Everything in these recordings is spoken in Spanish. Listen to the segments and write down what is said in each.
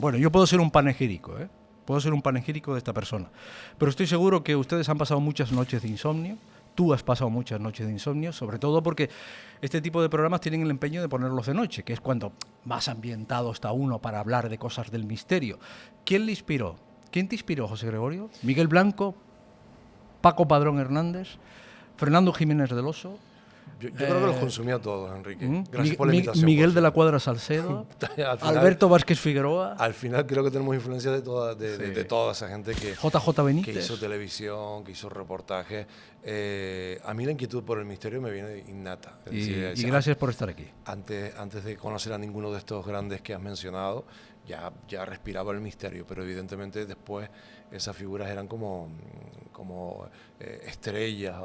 Bueno, yo puedo ser un panegírico, ¿eh? Puedo ser un panegírico de esta persona. Pero estoy seguro que ustedes han pasado muchas noches de insomnio. Tú has pasado muchas noches de insomnio, sobre todo porque este tipo de programas tienen el empeño de ponerlos de noche, que es cuando más ambientado está uno para hablar de cosas del misterio. ¿Quién le inspiró? ¿Quién te inspiró, José Gregorio? ¿Miguel Blanco? ¿Paco Padrón Hernández? ¿Fernando Jiménez del Oso? Yo creo que los consumí a todos, Enrique. Gracias por la invitación. Miguel de la Cuadra Salcedo, Al final, Alberto Vázquez Figueroa. Al final creo que tenemos influencia de toda esa gente JJ Benítez, que hizo televisión, que hizo reportajes. A mí la inquietud por el misterio me viene innata. Y gracias por estar aquí. Antes de conocer a ninguno de estos grandes que has mencionado, ya respiraba el misterio, pero evidentemente después esas figuras eran como estrellas,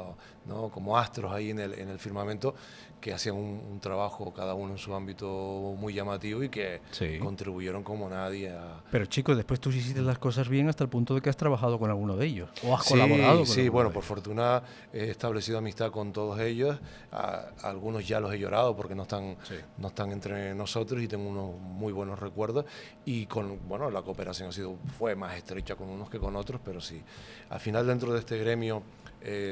¿no? Como astros ahí en el firmamento, que hacían un trabajo cada uno en su ámbito muy llamativo y que contribuyeron como nadie a... Pero chicos, después tú hiciste las cosas bien hasta el punto de que has trabajado con alguno de ellos o has colaborado con Sí, bueno, por fortuna he establecido amistad con todos ellos. Algunos ya los he llorado porque no están entre nosotros y tengo unos muy buenos recuerdos, y la cooperación fue más estrecha con unos que con otros, pero sí, al final dentro de este gremio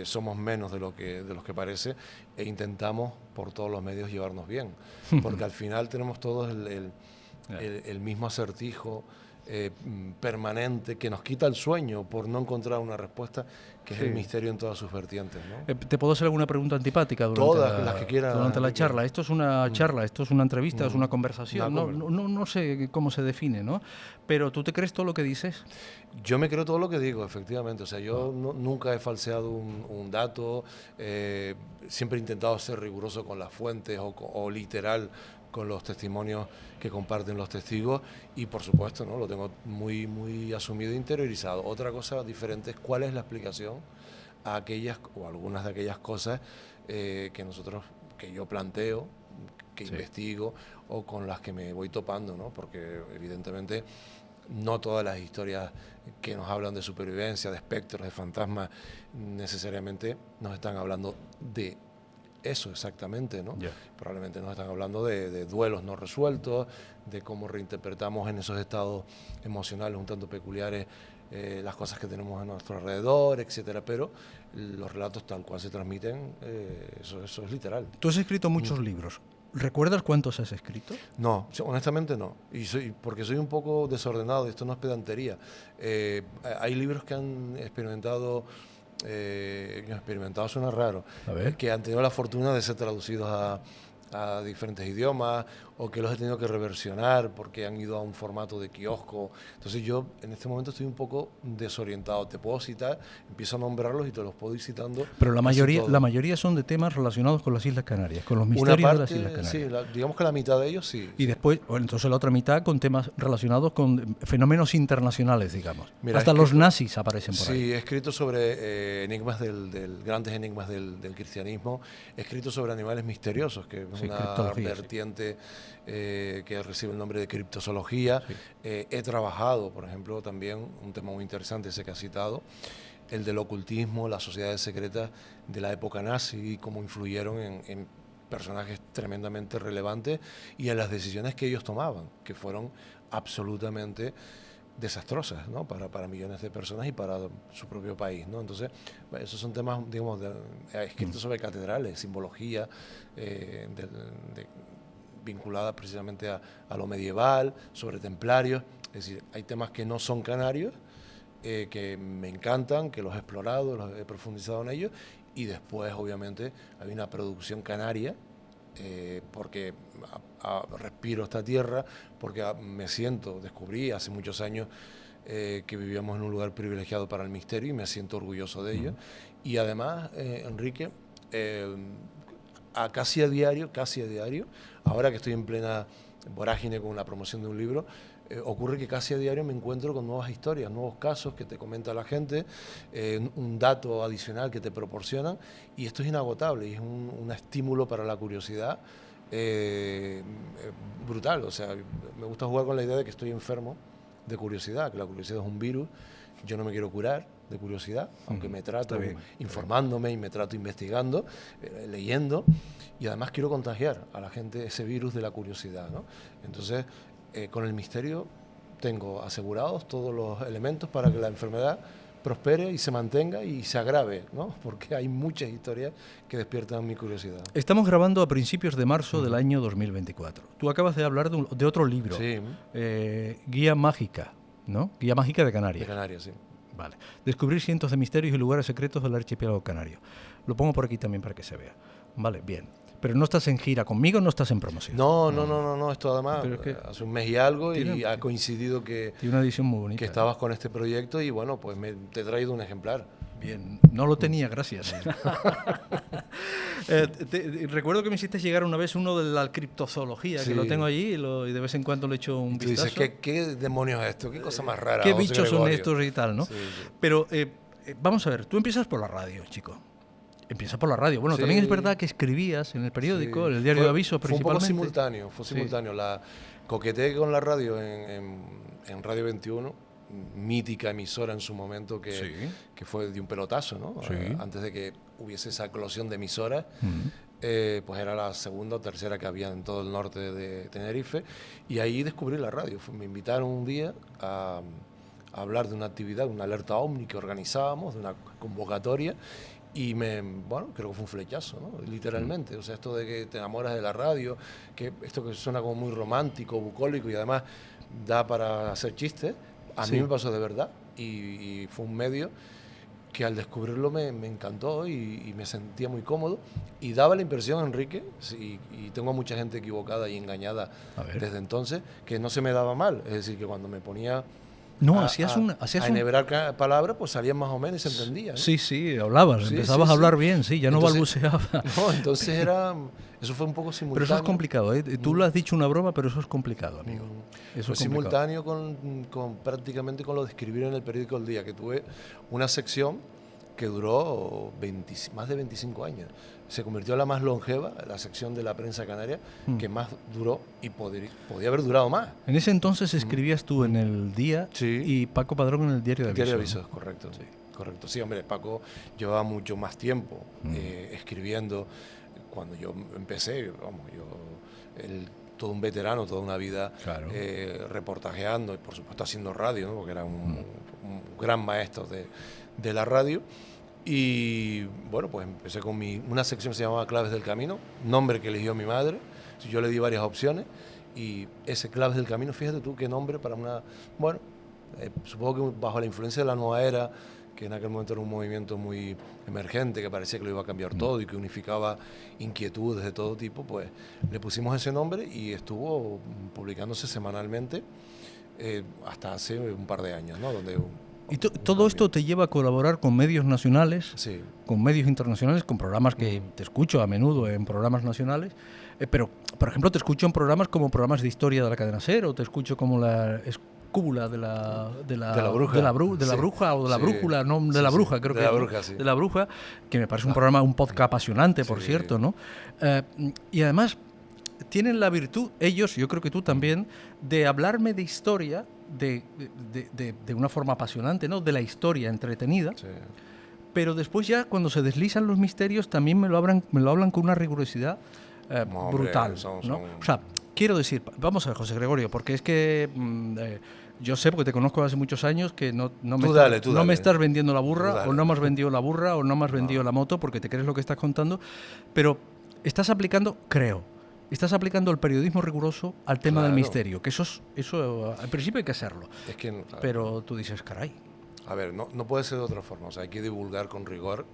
somos menos de los que parece, e intentamos por todos los medios llevarnos bien, porque al final tenemos todos el mismo acertijo permanente que nos quita el sueño por no encontrar una respuesta, que es el misterio en todas sus vertientes, ¿no? ¿Te puedo hacer alguna pregunta antipática durante todas las que quieras, durante la charla? Esto es una charla, esto es una entrevista, es una conversación, una no sé cómo se define, ¿no? Pero ¿tú te crees todo lo que dices? Yo me creo todo lo que digo, efectivamente. O sea, yo nunca he falseado un dato, siempre he intentado ser riguroso con las fuentes o literal con los testimonios que comparten los testigos, y por supuesto, ¿no? Lo tengo muy, muy asumido e interiorizado. Otra cosa diferente es cuál es la explicación a aquellas o algunas de aquellas cosas que yo planteo, que investigo, o con las que me voy topando, ¿no? Porque evidentemente no todas las historias que nos hablan de supervivencia, de espectros, de fantasmas, necesariamente nos están hablando de eso exactamente, ¿no? Probablemente nos están hablando de duelos no resueltos, de cómo reinterpretamos en esos estados emocionales un tanto peculiares las cosas que tenemos a nuestro alrededor, etcétera. Pero los relatos tal cual se transmiten, eso es literal. Tú has escrito muchos libros. ¿Recuerdas cuántos has escrito? No, honestamente no. Porque soy un poco desordenado, esto no es pedantería. Hay libros que han experimentado suena raro, que han tenido la fortuna de ser traducidos a diferentes idiomas, o que los he tenido que reversionar porque han ido a un formato de kiosco. Entonces yo en este momento estoy un poco desorientado. Te puedo citar, empiezo a nombrarlos y te los puedo ir citando. Pero la mayoría son de temas relacionados con las Islas Canarias, con los misterios de las Islas Canarias. Sí, digamos que la mitad de ellos sí. Y después, entonces la otra mitad con temas relacionados con fenómenos internacionales, digamos. Mira, hasta los nazis aparecen por ahí. Sí, he escrito sobre enigmas grandes enigmas del cristianismo. He escrito sobre animales misteriosos, que es una vertiente que recibe el nombre de criptozoología. He trabajado, por ejemplo, también un tema muy interesante, ese que has citado, el del ocultismo, las sociedades secretas de la época nazi y cómo influyeron en personajes tremendamente relevantes y en las decisiones que ellos tomaban, que fueron absolutamente desastrosas, ¿no? para millones de personas y para su propio país, ¿no? Entonces, esos son temas, digamos, escritos sobre catedrales, simbología vinculada precisamente a lo medieval, sobre templarios. Es decir, hay temas que no son canarios, que me encantan, que los he explorado, los he profundizado en ellos, y después obviamente hay una producción canaria, porque respiro esta tierra, porque descubrí hace muchos años que vivíamos en un lugar privilegiado para el misterio, y me siento orgulloso de ello. Y además, Enrique, casi a diario, ahora que estoy en plena vorágine con la promoción de un libro, ocurre que casi a diario me encuentro con nuevas historias, nuevos casos que te comenta la gente, un dato adicional que te proporcionan, y esto es inagotable y es un estímulo para la curiosidad brutal. O sea, me gusta jugar con la idea de que estoy enfermo de curiosidad, que la curiosidad es un virus. Yo no me quiero curar de curiosidad, aunque me trato informándome y me trato investigando, leyendo, y además quiero contagiar a la gente ese virus de la curiosidad, ¿no? Entonces, con el misterio tengo asegurados todos los elementos para que la enfermedad prospere y se mantenga y se agrave, ¿no? Porque hay muchas historias que despiertan mi curiosidad. Estamos grabando a principios de marzo del año 2024. Tú acabas de hablar de otro libro, Sí, Guía Mágica, ¿no? Guía Mágica de Canarias. de Canarias, sí. Vale. Descubrir cientos de misterios y lugares secretos del archipiélago canario. Lo pongo por aquí también para que se vea. Vale, bien. Pero no estás en gira conmigo, no estás en promoción. No, esto además Pero es que hace un mes y algo y tiene- ha coincidido Tiene una edición muy bonita. que estabas con este proyecto y bueno, pues te he traído un ejemplar. Bien, no lo tenía, gracias. Recuerdo que me hiciste llegar una vez uno de la criptozoología, Sí. que lo tengo allí y de vez en cuando le echo un Y tú vistazo. dices, ¿qué demonios es esto? ¿Qué cosa más rara? ¿Qué José bichos son Gregorio? estos y tal, no? Sí, sí. Pero vamos a ver, tú empiezas por la radio, chico. Empieza por la radio. Bueno, Sí. también es verdad que escribías en el periódico, Sí. en el diario de aviso Fue un poco principalmente. simultáneo, fue Sí. simultáneo. Coqueteé con la radio en Radio 21, mítica emisora en su momento que, Sí. que fue de un pelotazo, ¿no? Sí. Antes de que hubiese esa eclosión de emisoras, Mm. pues era la segunda o tercera que había en todo el norte de Tenerife, y ahí descubrí la radio. Me invitaron un día a hablar de una actividad, una alerta OVNI que organizábamos, de una convocatoria, y bueno, creo que fue un flechazo, ¿no? Literalmente. O sea, esto de que te enamoras de la radio, que esto que suena como muy romántico, bucólico y además da para hacer chistes, a Sí. mí me pasó de verdad, y fue un medio que al descubrirlo me encantó y me sentía muy cómodo, y daba la impresión, Enrique, y tengo a mucha gente equivocada y engañada A ver. desde entonces, que no se me daba mal. Es decir, que cuando me ponía No, a hacías un... enhebrar palabras, pues salían más o menos y se entendía, ¿no? Sí, sí, hablabas, Sí, empezabas sí, a hablar sí. bien, sí, ya no Entonces- balbuceaba. No, entonces eso fue un poco Pero simultáneo. eso es complicado, ¿eh? Tú lo has dicho una broma, pero eso es complicado, amigo. Eso Fue es complicado. simultáneo prácticamente con lo de escribir en el periódico El Día, que tuve una sección que duró más de 25 años. Se convirtió en la más longeva, la sección de la prensa canaria, que más duró y podía haber durado más. En ese entonces escribías tú en El Día Sí. y Paco Padrón en el Diario de Diario de Aviso. Avisos, correcto. Correcto. Sí, hombre, Paco llevaba mucho más tiempo escribiendo. Cuando yo empecé, vamos, todo un veterano, toda una vida Claro. reportajeando y por supuesto haciendo radio, ¿no? Porque era un gran maestro de la radio. Y bueno, pues empecé con una sección que se llamaba Claves del Camino, nombre que eligió mi madre. Yo le di varias opciones y ese Claves del Camino, fíjate tú qué nombre para una... Bueno, supongo que bajo la influencia de la nueva era, que en aquel momento era un movimiento muy emergente, que parecía que lo iba a cambiar todo y que unificaba inquietudes de todo tipo, pues le pusimos ese nombre y estuvo publicándose semanalmente hasta hace un par de años, ¿no? Donde Y todo esto te lleva a colaborar con medios nacionales, sí. con medios internacionales, con programas que te escucho a menudo en programas nacionales, pero, por ejemplo, te escucho en programas como programas de historia de la cadena SER, o te escucho como la escúbula de la bruja. de la bruja o de la Sí. brújula, no, de Sí, la sí. bruja, creo De que la bruja, sí. de la bruja, que me parece un podcast apasionante, por Sí. cierto, ¿no? Y además tienen la virtud, ellos, yo creo que tú también, de hablarme de historia de una forma apasionante, ¿no? De la historia entretenida. Sí. Pero después ya cuando se deslizan los misterios también me lo hablan con una rigurosidad Hombre, brutal, ¿no? O sea, quiero decir, vamos a ver, José Gregorio, porque es que yo sé, porque te conozco hace muchos años, que no Tú dale. me estás vendiendo la burra, Tú dale. o no me has vendido la burra, o no me has vendido la moto, porque te crees lo que estás contando, pero estás aplicando el periodismo riguroso al tema del Claro. misterio, que eso al principio hay que hacerlo, Es que, pero tú dices, caray. a ver, no puede ser de otra forma. O sea, hay que divulgar con rigor,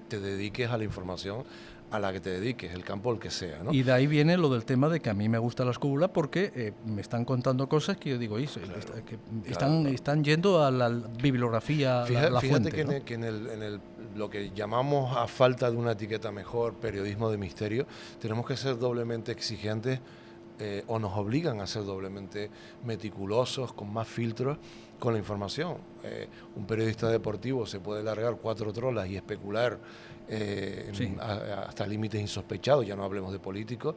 te dediques a la información a la que te dediques, el campo el que sea, ¿no? Y de ahí viene lo del tema de que a mí me gusta la escúbula porque me están contando cosas que yo digo, están yendo a la bibliografía, la Fíjate fuente, que, ¿no? en lo que llamamos, a falta de una etiqueta mejor, periodismo de misterio, tenemos que ser doblemente exigentes o nos obligan a ser doblemente meticulosos, con más filtros con la información. Un periodista deportivo se puede largar 4 trolas y especular Sí. hasta límites insospechados, ya no hablemos de políticos,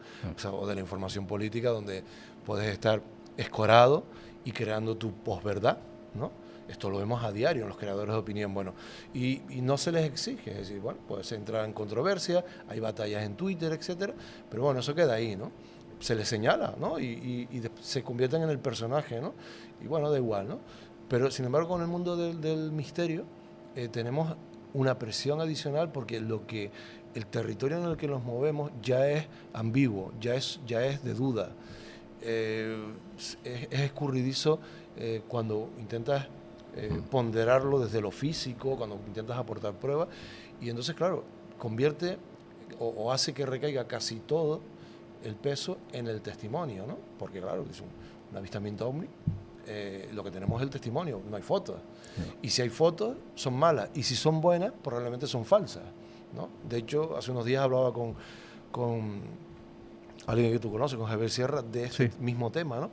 o de la información política, donde puedes estar escorado y creando tu posverdad, ¿no? Esto lo vemos a diario en los creadores de opinión, bueno, y no se les exige, es decir, bueno, puedes entrar en controversia, hay batallas en Twitter, etcétera, pero bueno, eso queda ahí, ¿no? se les señala, ¿no? Se convierten en el personaje, ¿no? Y bueno, da igual, ¿no? Pero sin embargo, con el mundo del misterio tenemos una presión adicional porque el territorio en el que nos movemos ya es ambiguo, ya es de duda. Es escurridizo cuando intentas ponderarlo desde lo físico, cuando intentas aportar pruebas, y entonces, claro, convierte o hace que recaiga casi todo el peso en el testimonio, ¿no? Porque, claro, es un avistamiento ovni, lo que tenemos es el testimonio, no hay fotos. Y si hay fotos, son malas, y si son buenas, probablemente son falsas, ¿no? De hecho, hace unos días hablaba con alguien que tú conoces, con Javier Sierra, de este mismo tema, ¿no?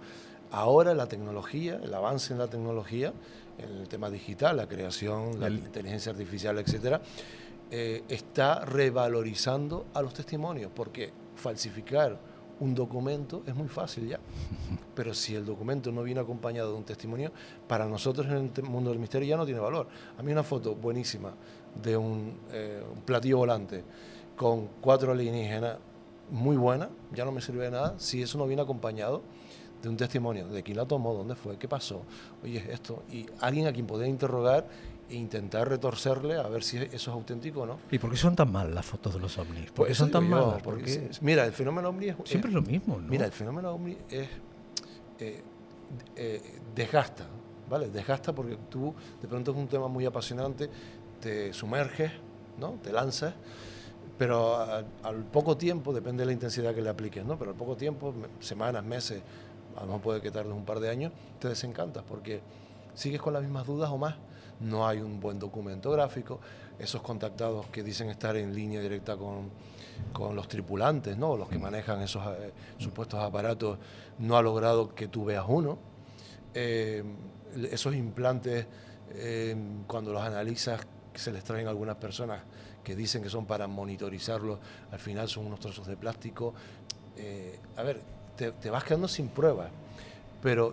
Ahora la tecnología, el avance en la tecnología, en el tema digital, la creación, la inteligencia artificial, etcétera, está revalorizando a los testimonios, porque falsificar un documento es muy fácil ya, pero si el documento no viene acompañado de un testimonio, para nosotros en el mundo del misterio ya no tiene valor. A mí una foto buenísima de un platillo volante con 4 alienígenas, muy buena, ya no me sirve de nada si eso no viene acompañado de un testimonio, de quién la tomó, dónde fue, qué pasó, oye, esto, y alguien a quien poder interrogar e intentar retorcerle a ver si eso es auténtico o no. ¿Y por qué son tan malas las fotos de los ovnis? ¿Por qué son tan malas? Porque, mira, el fenómeno ovni siempre es lo mismo, ¿no? Mira, el fenómeno ovni desgasta, ¿vale? Desgasta porque tú, de pronto es un tema muy apasionante, te sumerges, ¿no? Te lanzas, pero al poco tiempo, depende de la intensidad que le apliques, ¿no? Pero al poco tiempo, semanas, meses, a lo mejor puede que tardes un par de años, te desencantas porque sigues con las mismas dudas o más. No hay un buen documento gráfico, esos contactados que dicen estar en línea directa con los tripulantes, ¿no? Los que manejan esos supuestos aparatos, no ha logrado que tú veas uno. Esos implantes, cuando los analizas, se les traen algunas personas que dicen que son para monitorizarlos, al final son unos trozos de plástico. A ver, te vas quedando sin pruebas,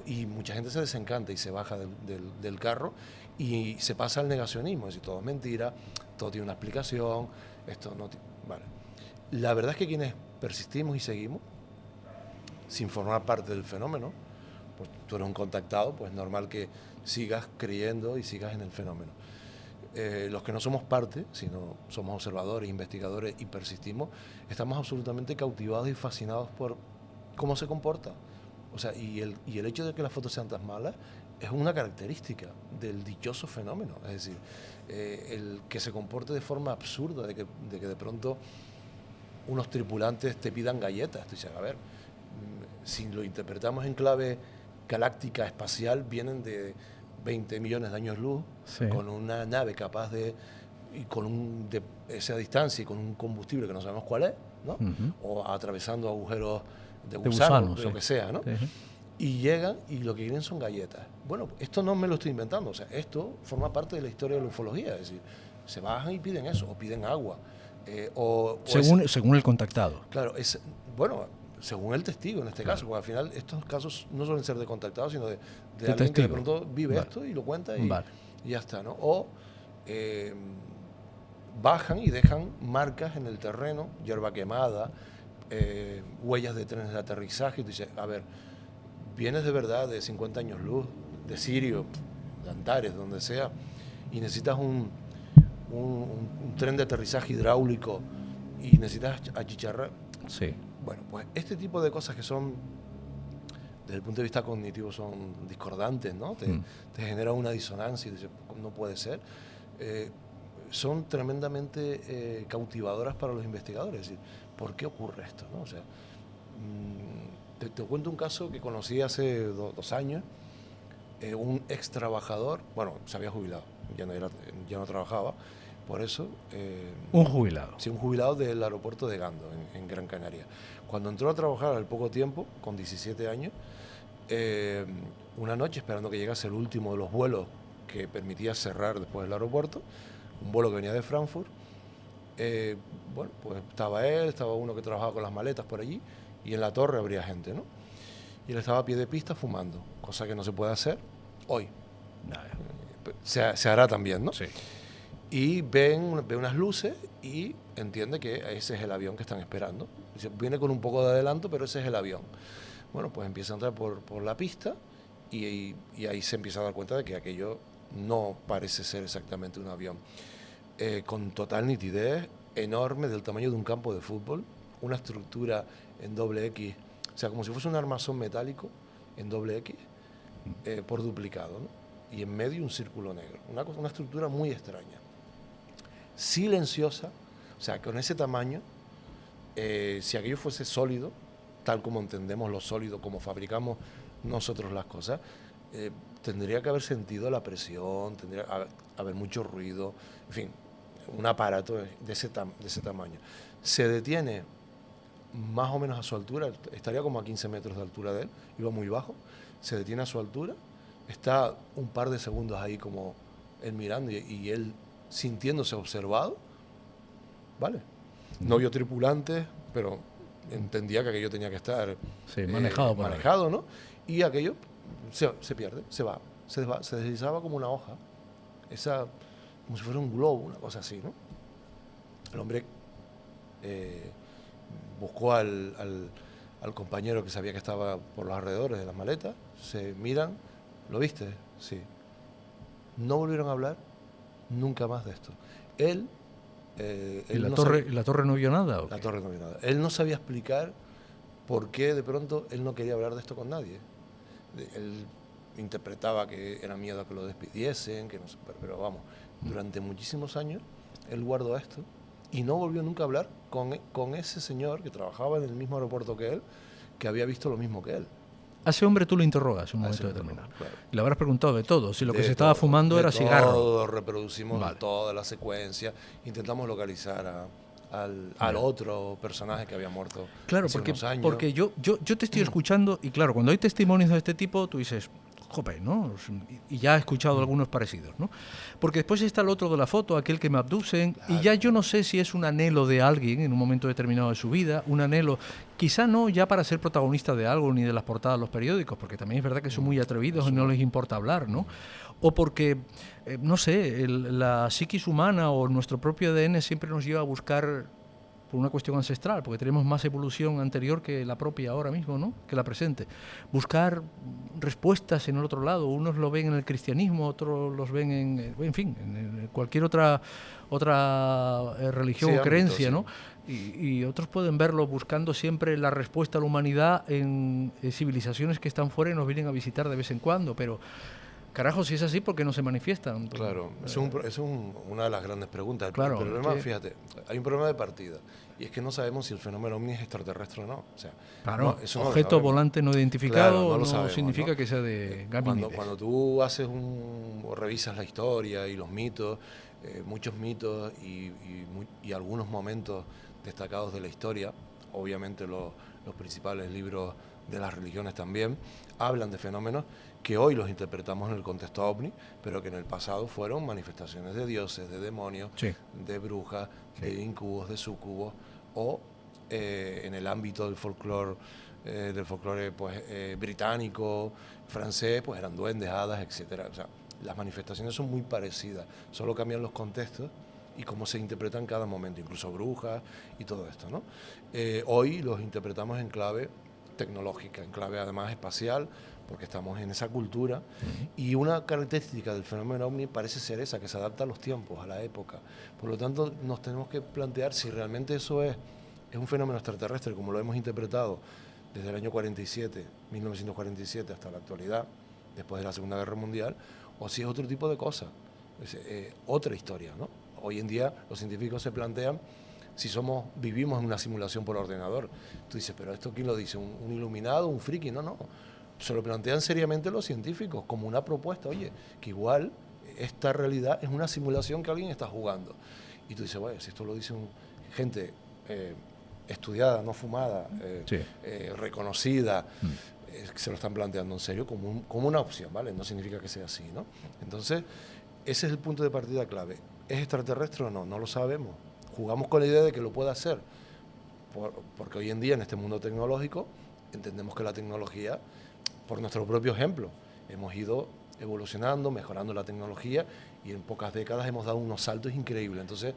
y mucha gente se desencanta y se baja del carro y se pasa al negacionismo, es decir, todo es mentira, todo tiene una explicación, esto no vale. La verdad es que quienes persistimos y seguimos, sin formar parte del fenómeno, pues tú eres un contactado, pues es normal que sigas creyendo y sigas en el fenómeno. Los que no somos parte, sino somos observadores, investigadores y persistimos, estamos absolutamente cautivados y fascinados por cómo se comporta. O sea, y el hecho de que las fotos sean tan malas es una característica del dichoso fenómeno. Es decir, el que se comporte de forma absurda, de que de pronto unos tripulantes te pidan galletas. Tú dices, a ver, si lo interpretamos en clave galáctica espacial, vienen de 20 millones de años luz, con una nave capaz de esa distancia y con un combustible que no sabemos cuál es, ¿no? O atravesando agujeros de gusanos, lo que sea, ¿no? Y llegan y lo que quieren son galletas. Bueno, esto no me lo estoy inventando, o sea, esto forma parte de la historia de la ufología, es decir, se bajan y piden eso, o piden agua. Según el contactado. Claro, según el testigo en este caso, porque al final estos casos no suelen ser de contactados, sino de alguien testigo que de pronto vive esto y lo cuenta y ya está, ¿no? O bajan y dejan marcas en el terreno, hierba quemada, huellas de trenes de aterrizaje, y tú dices, a ver, vienes de verdad de 50 años luz, de Sirio, de Antares, donde sea, y necesitas un tren de aterrizaje hidráulico y necesitas achicharrar. Sí. Bueno, pues este tipo de cosas que son, desde el punto de vista cognitivo, son discordantes, ¿no? Te genera una disonancia y dices, no puede ser. Son tremendamente cautivadoras para los investigadores. Es decir, ¿por qué ocurre esto, no? O sea, te cuento un caso que conocí hace 2 años. Un ex trabajador, bueno, se había jubilado, ya no trabajaba, por eso... ¿Un jubilado? Sí, un jubilado del aeropuerto de Gando, en Gran Canaria. Cuando entró a trabajar al poco tiempo, con 17 años, una noche, esperando que llegase el último de los vuelos que permitía cerrar después del aeropuerto, un vuelo que venía de Frankfurt, bueno, pues estaba él, estaba uno que trabajaba con las maletas por allí, y en la torre habría gente, ¿no? Y él estaba a pie de pista fumando, cosa que no se puede hacer hoy. Se hará también, ¿no? Sí. y ve unas luces y entiende que ese es el avión que están esperando. Dice, viene con un poco de adelanto, pero ese es el avión. Bueno, pues empieza a entrar por la pista y ahí se empieza a dar cuenta de que aquello no parece ser exactamente un avión. Con total nitidez, enorme, del tamaño de un campo de fútbol, una estructura en doble X, o sea, como si fuese un armazón metálico en doble X, por duplicado, ¿no? Y en medio un círculo negro, una estructura muy extraña, silenciosa, o sea, con ese tamaño, si aquello fuese sólido, tal como entendemos lo sólido, como fabricamos nosotros las cosas, tendría que haber sentido la presión, tendría que haber mucho ruido, en fin, un aparato de ese tamaño. Se detiene más o menos a su altura, estaría como a 15 metros de altura de él, iba muy bajo, se detiene a su altura, está un par de segundos ahí como él mirando y él sintiéndose observado, ¿vale? No vio tripulantes, pero entendía que aquello tenía que estar manejado, ¿no? Y aquello se pierde, se deslizaba como una hoja, como si fuera un globo, una cosa así, ¿no? El hombre buscó al compañero que sabía que estaba por los alrededores de las maletas, se miran, ¿lo viste? Sí. No volvieron a hablar nunca más de esto. ¿Y la torre no vio nada? La torre no vio nada. Él no sabía explicar por qué de pronto él no quería hablar de esto con nadie. Él interpretaba que era miedo a que lo despidiesen, que no sé, pero vamos, durante muchísimos años él guardó esto y no volvió nunca a hablar con ese señor que trabajaba en el mismo aeropuerto que él, que había visto lo mismo que él. A ese hombre tú lo interrogas en un momento determinado. Claro. Y le habrás preguntado de todo. Si lo que se estaba fumando era cigarro. Todo, reproducimos toda la secuencia, intentamos localizar al otro personaje que había muerto hace unos años. Porque yo te estoy escuchando y claro, cuando hay testimonios de este tipo, tú dices, jope, ¿no? Y ya he escuchado algunos parecidos, ¿no? Porque después está el otro de la foto, aquel que me abducen, claro. Y ya yo no sé si es un anhelo de alguien en un momento determinado de su vida, un anhelo, quizá no ya para ser protagonista de algo ni de las portadas de los periódicos, porque también es verdad que son muy atrevidos y no les importa hablar, ¿no? O porque, no sé, la psiquis humana o nuestro propio ADN siempre nos lleva a buscar, por una cuestión ancestral, porque tenemos más evolución anterior que la propia ahora mismo, ¿no? Que la presente. Buscar respuestas en el otro lado. Unos lo ven en el cristianismo, otros los ven en fin, en cualquier otra religión o creencia, ¿no? Y otros pueden verlo buscando siempre la respuesta a la humanidad en civilizaciones que están fuera y nos vienen a visitar de vez en cuando, pero carajo, si es así, ¿por qué no se manifiestan? Claro, es una de las grandes preguntas. Claro, el problema, fíjate, hay un problema de partida, y es que no sabemos si el fenómeno ovni es extraterrestre o no. O sea, claro, objeto volante no identificado, claro, no sabemos, significa, ¿no?, que sea de gabinete. Cuando tú haces revisas la historia y los mitos, muchos mitos y algunos momentos destacados de la historia, obviamente los principales libros de las religiones también, hablan de fenómenos que hoy los interpretamos en el contexto ovni, pero que en el pasado fueron manifestaciones de dioses, de demonios, sí, de brujas, sí, de incubos, de sucubos, o en el ámbito del folclore pues, británico, francés, pues eran duendes, hadas, etcétera. O sea, las manifestaciones son muy parecidas, solo cambian los contextos y cómo se interpreta en cada momento, incluso brujas y todo esto, ¿no? Hoy los interpretamos en clave tecnológica, en clave además espacial, porque estamos en esa cultura, y una característica del fenómeno ovni parece ser esa, que se adapta a los tiempos, a la época. Por lo tanto, nos tenemos que plantear si realmente eso es un fenómeno extraterrestre, como lo hemos interpretado desde el año 1947 hasta la actualidad, después de la Segunda Guerra Mundial, o si es otro tipo de cosa, otra historia, ¿no? Hoy en día los científicos se plantean si vivimos en una simulación por ordenador. Tú dices, pero ¿esto quién lo dice? ¿Un iluminado, un friki? No. Se lo plantean seriamente los científicos como una propuesta. Oye, que igual esta realidad es una simulación que alguien está jugando. Y tú dices, bueno, si esto lo dice gente estudiada, no fumada, sí, reconocida, se lo están planteando en serio como una opción, ¿vale? No significa que sea así, ¿no? Entonces, ese es el punto de partida clave. ¿Es extraterrestre o no? No lo sabemos. Jugamos con la idea de que lo pueda hacer, porque hoy en día en este mundo tecnológico entendemos que la tecnología, por nuestro propio ejemplo, hemos ido evolucionando, mejorando la tecnología, y en pocas décadas hemos dado unos saltos increíbles. Entonces,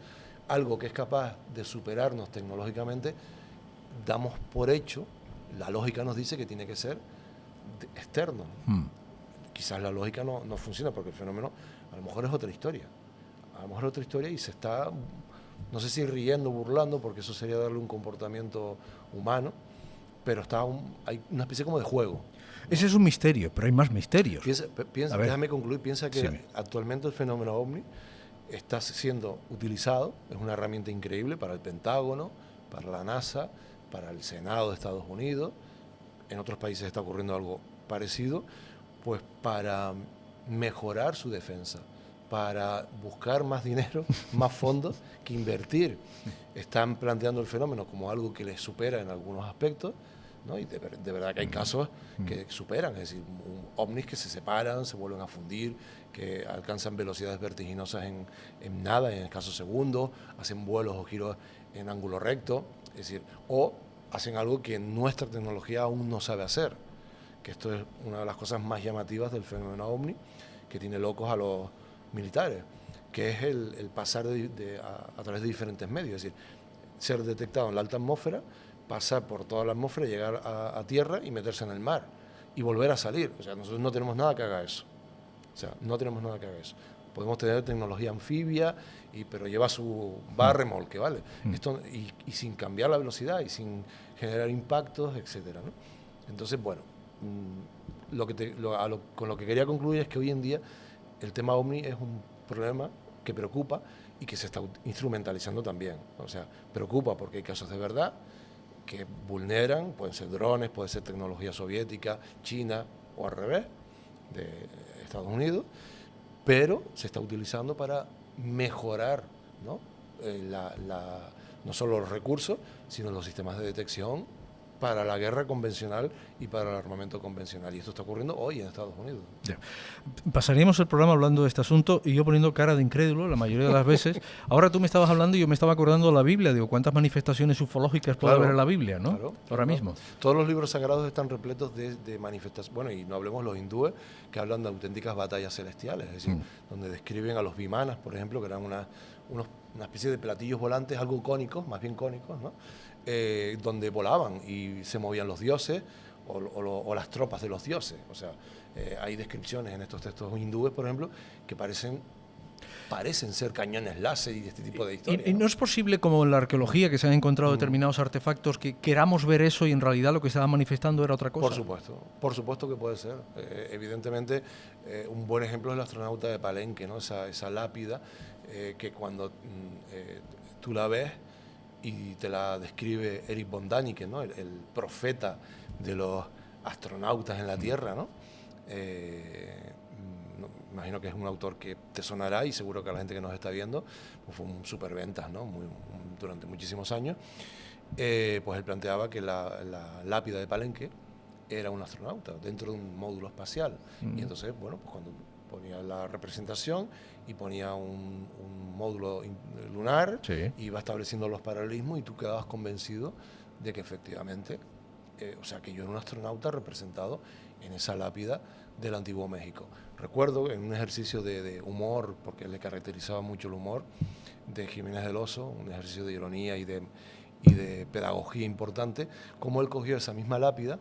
algo que es capaz de superarnos tecnológicamente, damos por hecho, la lógica nos dice que tiene que ser externo. Quizás la lógica no funciona, porque el fenómeno a lo mejor es otra historia. A lo mejor es otra historia y se está, no sé si riendo, burlando, porque eso sería darle un comportamiento humano, pero hay una especie como de juego. Ese es un misterio, pero hay más misterios. Déjame concluir, piensa que Sí. actualmente el fenómeno OVNI está siendo utilizado, es una herramienta increíble para el Pentágono, para la NASA, para el Senado de Estados Unidos. En otros países está ocurriendo algo parecido, pues para mejorar su defensa, para buscar más dinero, más fondos que invertir. Están planteando el fenómeno como algo que les supera en algunos aspectos, ¿no? Y de verdad que hay casos que superan, es decir, ovnis que se separan, se vuelven a fundir, que alcanzan velocidades vertiginosas en nada, en escasos segundos, hacen vuelos o giros en ángulo recto, es decir, o hacen algo que nuestra tecnología aún no sabe hacer, que esto es una de las cosas más llamativas del fenómeno ovni, que tiene locos a los militares, que es el pasar a través de diferentes medios, es decir, ser detectado en la alta atmósfera, pasar por toda la atmósfera, llegar a tierra y meterse en el mar y volver a salir. O sea, nosotros no tenemos nada que haga eso. O sea, no tenemos nada que haga eso. Podemos tener tecnología anfibia, pero lleva su remolque, ¿vale? Esto, y sin cambiar la velocidad y sin generar impactos, etcétera, ¿no? Entonces, bueno, con lo que quería concluir es que hoy en día el tema OVNI es un problema que preocupa y que se está instrumentalizando también. O sea, preocupa porque hay casos de verdad que vulneran, pueden ser drones, puede ser tecnología soviética, China o al revés, de Estados Unidos, pero se está utilizando para mejorar, ¿no? No solo los recursos, sino los sistemas de detección para la guerra convencional y para el armamento convencional. Y esto está ocurriendo hoy en Estados Unidos. Ya. Pasaríamos el programa hablando de este asunto y yo poniendo cara de incrédulo la mayoría de las veces. Ahora tú me estabas hablando y yo me estaba acordando de la Biblia. Digo, ¿cuántas manifestaciones ufológicas puede haber en la Biblia, no? Claro, Ahora mismo. Todos los libros sagrados están repletos de manifestaciones. Bueno, y no hablemos los hindúes, que hablan de auténticas batallas celestiales, es decir, donde describen a los vimanas, por ejemplo, que eran una especie de platillos volantes, algo cónicos, más bien cónicos, ¿no? Donde volaban y se movían los dioses o las tropas de los dioses. O sea, hay descripciones en estos textos hindúes, por ejemplo, que parecen ser cañones láser y este tipo de historias. ¿Y no es posible, como en la arqueología, que se han encontrado determinados artefactos, que queramos ver eso y en realidad lo que estaban manifestando era otra cosa? Por supuesto que puede ser. Evidentemente, un buen ejemplo es el astronauta de Palenque, ¿no? Esa lápida que cuando tú la ves y te la describe Erich von Däniken, ¿no? el profeta de los astronautas en la Tierra, ¿no? Imagino que es un autor que te sonará y seguro que a la gente que nos está viendo pues fue un superventas, ¿no? Durante muchísimos años. Pues él planteaba que la lápida de Palenque era un astronauta dentro de un módulo espacial. Y entonces, bueno, pues cuando ponía la representación y ponía un módulo lunar, sí, iba estableciendo los paralelismos y tú quedabas convencido de que efectivamente, o sea, que yo era un astronauta representado en esa lápida del Antiguo México. Recuerdo en un ejercicio de humor, porque le caracterizaba mucho el humor, de Jiménez del Oso, un ejercicio de ironía y de pedagogía importante, cómo él cogió esa misma lápida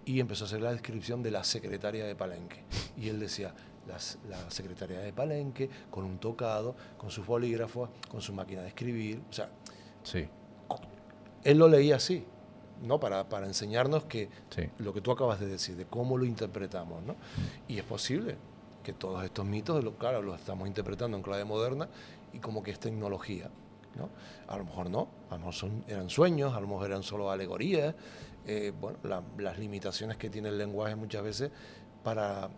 y empezó a hacer la descripción de la secretaria de Palenque. Y él decía, la secretaria de Palenque, con un tocado, con sus bolígrafos, con su máquina de escribir. O sea, sí, él lo leía así, ¿no? Para enseñarnos que sí, lo que tú acabas de decir, de cómo lo interpretamos, ¿no? Y es posible que todos estos mitos, claro, los estamos interpretando en clave moderna y como que es tecnología, ¿no? A lo mejor no, a lo mejor eran sueños, a lo mejor eran solo alegorías, bueno, las limitaciones que tiene el lenguaje muchas veces para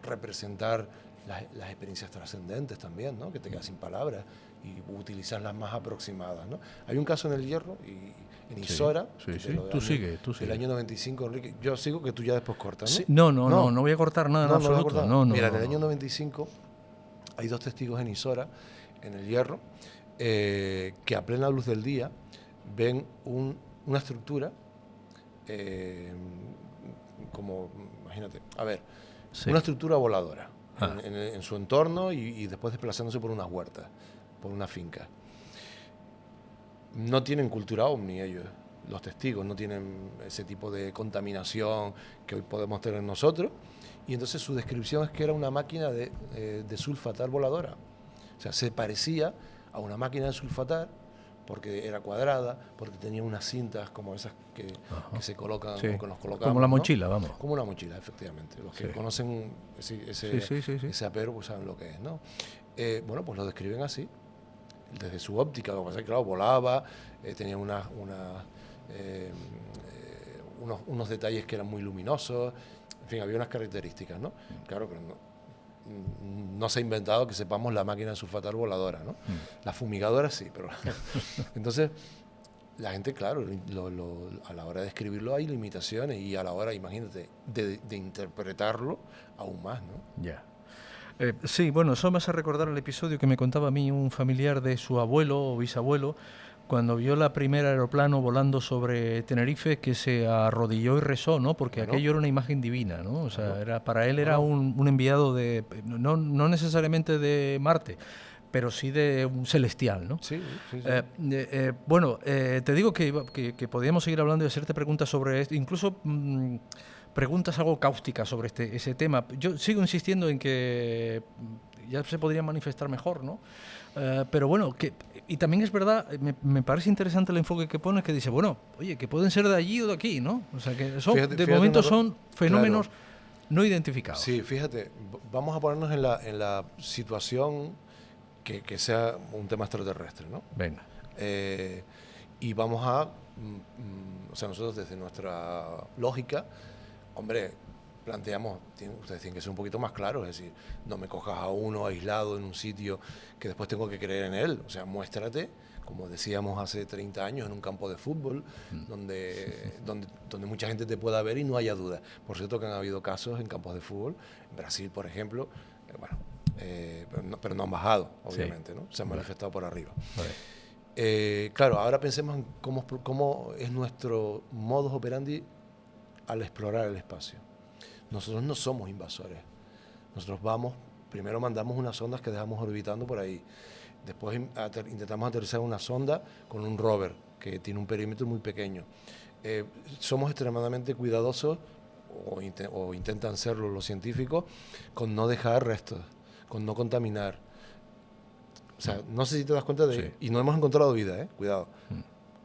representar las experiencias trascendentes también, ¿no? Que te quedas sin palabras y utilizar las más aproximadas, ¿no? Hay un caso en El Hierro y en Isora, sí. Tú sigue. del año 95, Enrique. Yo sigo, que tú ya después cortas, ¿no? Sí, no voy a cortar nada en absoluto. Mira, en el año 95 hay dos testigos en Isora, en El Hierro, que a plena luz del día ven una estructura como, imagínate, a ver, sí, una estructura voladora, en su entorno y después desplazándose por unas huertas, por una finca. No tienen cultura ovni ellos, los testigos, no tienen ese tipo de contaminación que hoy podemos tener nosotros. Y entonces su descripción es que era una máquina de sulfatar voladora. O sea, se parecía a una máquina de sulfatar porque era cuadrada, porque tenía unas cintas como esas que se colocan, sí, o que nos colocamos. Como la mochila, ¿no? Vamos. Como una mochila, efectivamente. Los que conocen ese apero pues saben lo que es, ¿no? Bueno, pues lo describen así, desde su óptica. Lo que pasa es que, claro, volaba, tenía unos detalles que eran muy luminosos. En fin, había unas características, ¿no? Claro, pero no se ha inventado que sepamos la máquina de sulfatar voladora, ¿no? La fumigadora sí, pero... Entonces, la gente, claro, a la hora de escribirlo hay limitaciones y a la hora, imagínate, de interpretarlo aún más, ¿no? Ya. Sí, bueno, eso me hace recordar el episodio que me contaba a mí un familiar de su abuelo o bisabuelo, cuando vio la primera aeroplano volando sobre Tenerife, que se arrodilló y rezó, ¿no? Porque aquello era una imagen divina, ¿no? O sea, para él era un enviado no necesariamente de Marte, pero sí de un celestial, ¿no? Sí. Bueno, te digo que podíamos seguir hablando y hacerte preguntas sobre esto, incluso preguntas algo cáusticas sobre ese tema. Yo sigo insistiendo en que ya se podría manifestar mejor, ¿no? Pero bueno, y también es verdad, me parece interesante el enfoque que pone, que dice, bueno, oye, que pueden ser de allí o de aquí, ¿no? O sea, que de momento son fenómenos no identificados. Sí, fíjate, vamos a ponernos en la situación que sea un tema extraterrestre, ¿no? Venga. Y vamos a, o sea, nosotros desde nuestra lógica, hombre, planteamos, ustedes tienen que ser un poquito más claros, es decir, no me cojas a uno aislado en un sitio que después tengo que creer en él, o sea, muéstrate, como decíamos hace 30 años, en un campo de fútbol, donde mucha gente te pueda ver y no haya duda. Por cierto que han habido casos en campos de fútbol, en Brasil, por ejemplo, pero no han bajado, obviamente, ¿no? Se han manifestado por arriba. Claro, ahora pensemos en cómo es nuestro modus operandi al explorar el espacio. Nosotros no somos invasores. Nosotros primero mandamos unas sondas que dejamos orbitando por ahí. Después intentamos aterrizar una sonda con un rover que tiene un perímetro muy pequeño. Somos extremadamente cuidadosos, o intentan serlo los científicos, con no dejar restos, con no contaminar. O sea, no sé si te das cuenta de... Sí. Y no hemos encontrado vida, cuidado.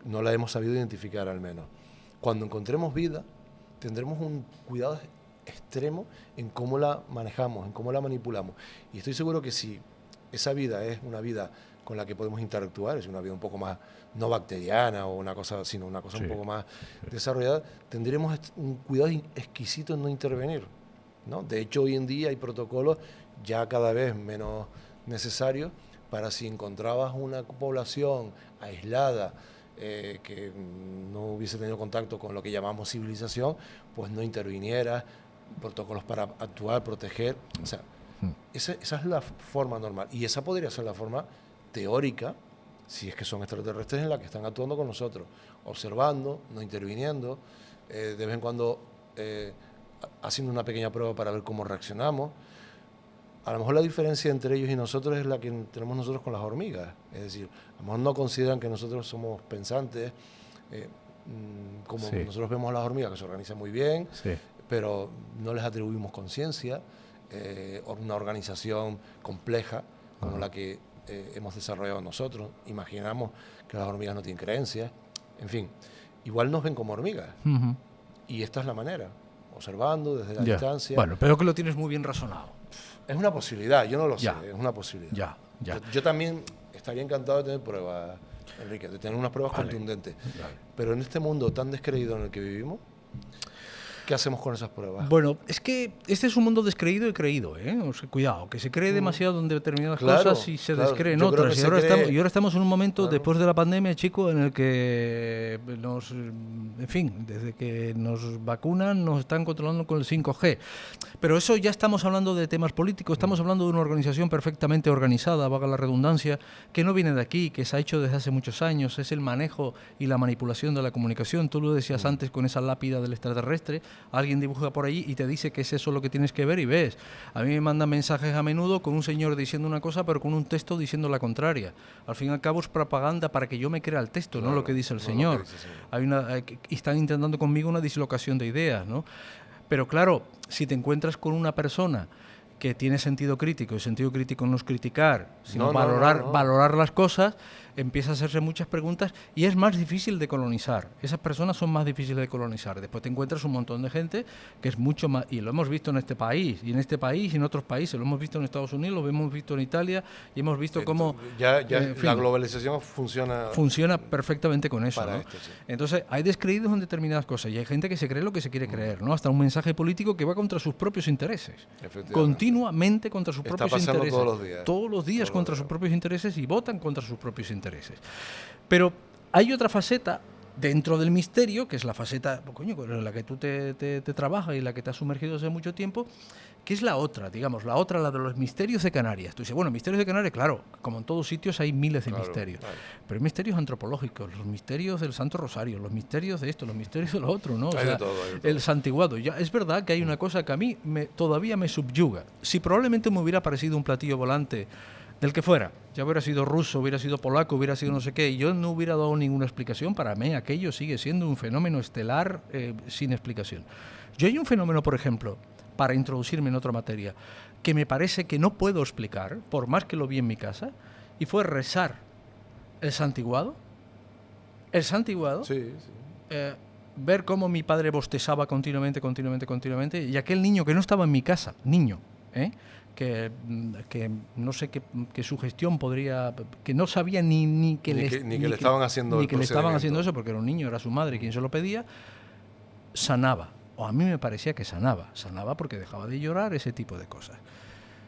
No la hemos sabido identificar al menos. Cuando encontremos vida, tendremos un cuidado extremo en cómo la manejamos, en cómo la manipulamos. Y estoy seguro que si esa vida es una vida con la que podemos interactuar, es una vida un poco más, no bacteriana o una cosa, sino una cosa un poco más desarrollada, tendremos un cuidado exquisito en no intervenir, ¿no? De hecho, hoy en día hay protocolos ya cada vez menos necesarios para si encontrabas una población aislada, que no hubiese tenido contacto con lo que llamamos civilización, pues no intervinieras, protocolos para actuar, proteger. O sea, esa es la forma normal. Y esa podría ser la forma teórica, si es que son extraterrestres, en la que están actuando con nosotros, observando, no interviniendo, de vez en cuando haciendo una pequeña prueba para ver cómo reaccionamos. A lo mejor la diferencia entre ellos y nosotros es la que tenemos nosotros con las hormigas. Es decir, a lo mejor no consideran que nosotros somos pensantes, como nosotros vemos a las hormigas, que se organizan muy bien, pero no les atribuimos conciencia, una organización compleja como la que hemos desarrollado nosotros. Imaginamos que las hormigas no tienen creencias. En fin, igual nos ven como hormigas. Y esta es la manera, observando desde la distancia. Bueno, pero que lo tienes muy bien razonado. Es una posibilidad, yo no lo sé, es una posibilidad. Ya. Yo también estaría encantado de tener pruebas, Enrique, de tener unas pruebas contundentes. Pero en este mundo tan descreído en el que vivimos, ¿qué hacemos con esas pruebas? Bueno, es que este es un mundo descreído y creído, ¿eh? O sea, cuidado, que se cree demasiado en determinadas cosas y se descree en otras. Y ahora estamos en un momento, después de la pandemia, chico, en el que en fin, desde que nos vacunan, nos están controlando con el 5G. Pero eso ya estamos hablando de temas políticos, estamos hablando de una organización perfectamente organizada, valga la redundancia, que no viene de aquí, que se ha hecho desde hace muchos años, es el manejo y la manipulación de la comunicación. Tú lo decías antes con esa lápida del extraterrestre. alguien dibuja por allí y te dice que es eso lo que tienes que ver y ves. A mí me mandan mensajes a menudo con un señor diciendo una cosa pero con un texto diciendo la contraria. Al fin y al cabo es propaganda para que yo me crea el texto, claro, no lo que dice el señor. Y están intentando conmigo una dislocación de ideas, ¿no? Pero claro, si te encuentras con una persona que tiene sentido crítico, y sentido crítico no es criticar, sino valorar las cosas, empieza a hacerse muchas preguntas y es más difícil de colonizar. Esas personas son más difíciles de colonizar. Después te encuentras un montón de gente que es mucho más, y lo hemos visto en este país, y en otros países, lo hemos visto en Estados Unidos, lo hemos visto en Italia, y hemos visto cómo... la globalización funciona perfectamente con eso, ¿no? Sí. Entonces, hay descreídos en determinadas cosas, y hay gente que se cree lo que se quiere creer, ¿no? Hasta un mensaje político que va contra sus propios intereses. Continuamente contra sus propios intereses. Todos los días contra sus propios intereses y votan contra sus propios intereses. Pero hay otra faceta dentro del misterio, que es la faceta, en la que tú te trabajas y la que te has sumergido desde mucho tiempo, que es la otra, la de los misterios de Canarias. Tú dices, bueno, misterios de Canarias, claro, como en todos sitios hay miles de misterios, pero hay misterios antropológicos, los misterios del Santo Rosario, los misterios de esto, los misterios de lo otro, ¿no? O sea, hay de todo. El santiguado. Ya, es verdad que hay una cosa que a mí todavía me subyuga. Si probablemente me hubiera parecido un platillo volante del que fuera, ya hubiera sido ruso, hubiera sido polaco, hubiera sido no sé qué, y yo no hubiera dado ninguna explicación, para mí aquello sigue siendo un fenómeno estelar sin explicación. Yo hay un fenómeno, por ejemplo, para introducirme en otra materia, que me parece que no puedo explicar, por más que lo vi en mi casa, y fue rezar el santiguado. El santiguado, ver cómo mi padre bostezaba continuamente, y aquel niño que no estaba en mi casa, que no sé qué sugestión podría, que no sabía ni que le estaban haciendo eso, porque era un niño, era su madre quien se lo pedía, sanaba, o a mí me parecía que sanaba porque dejaba de llorar, ese tipo de cosas.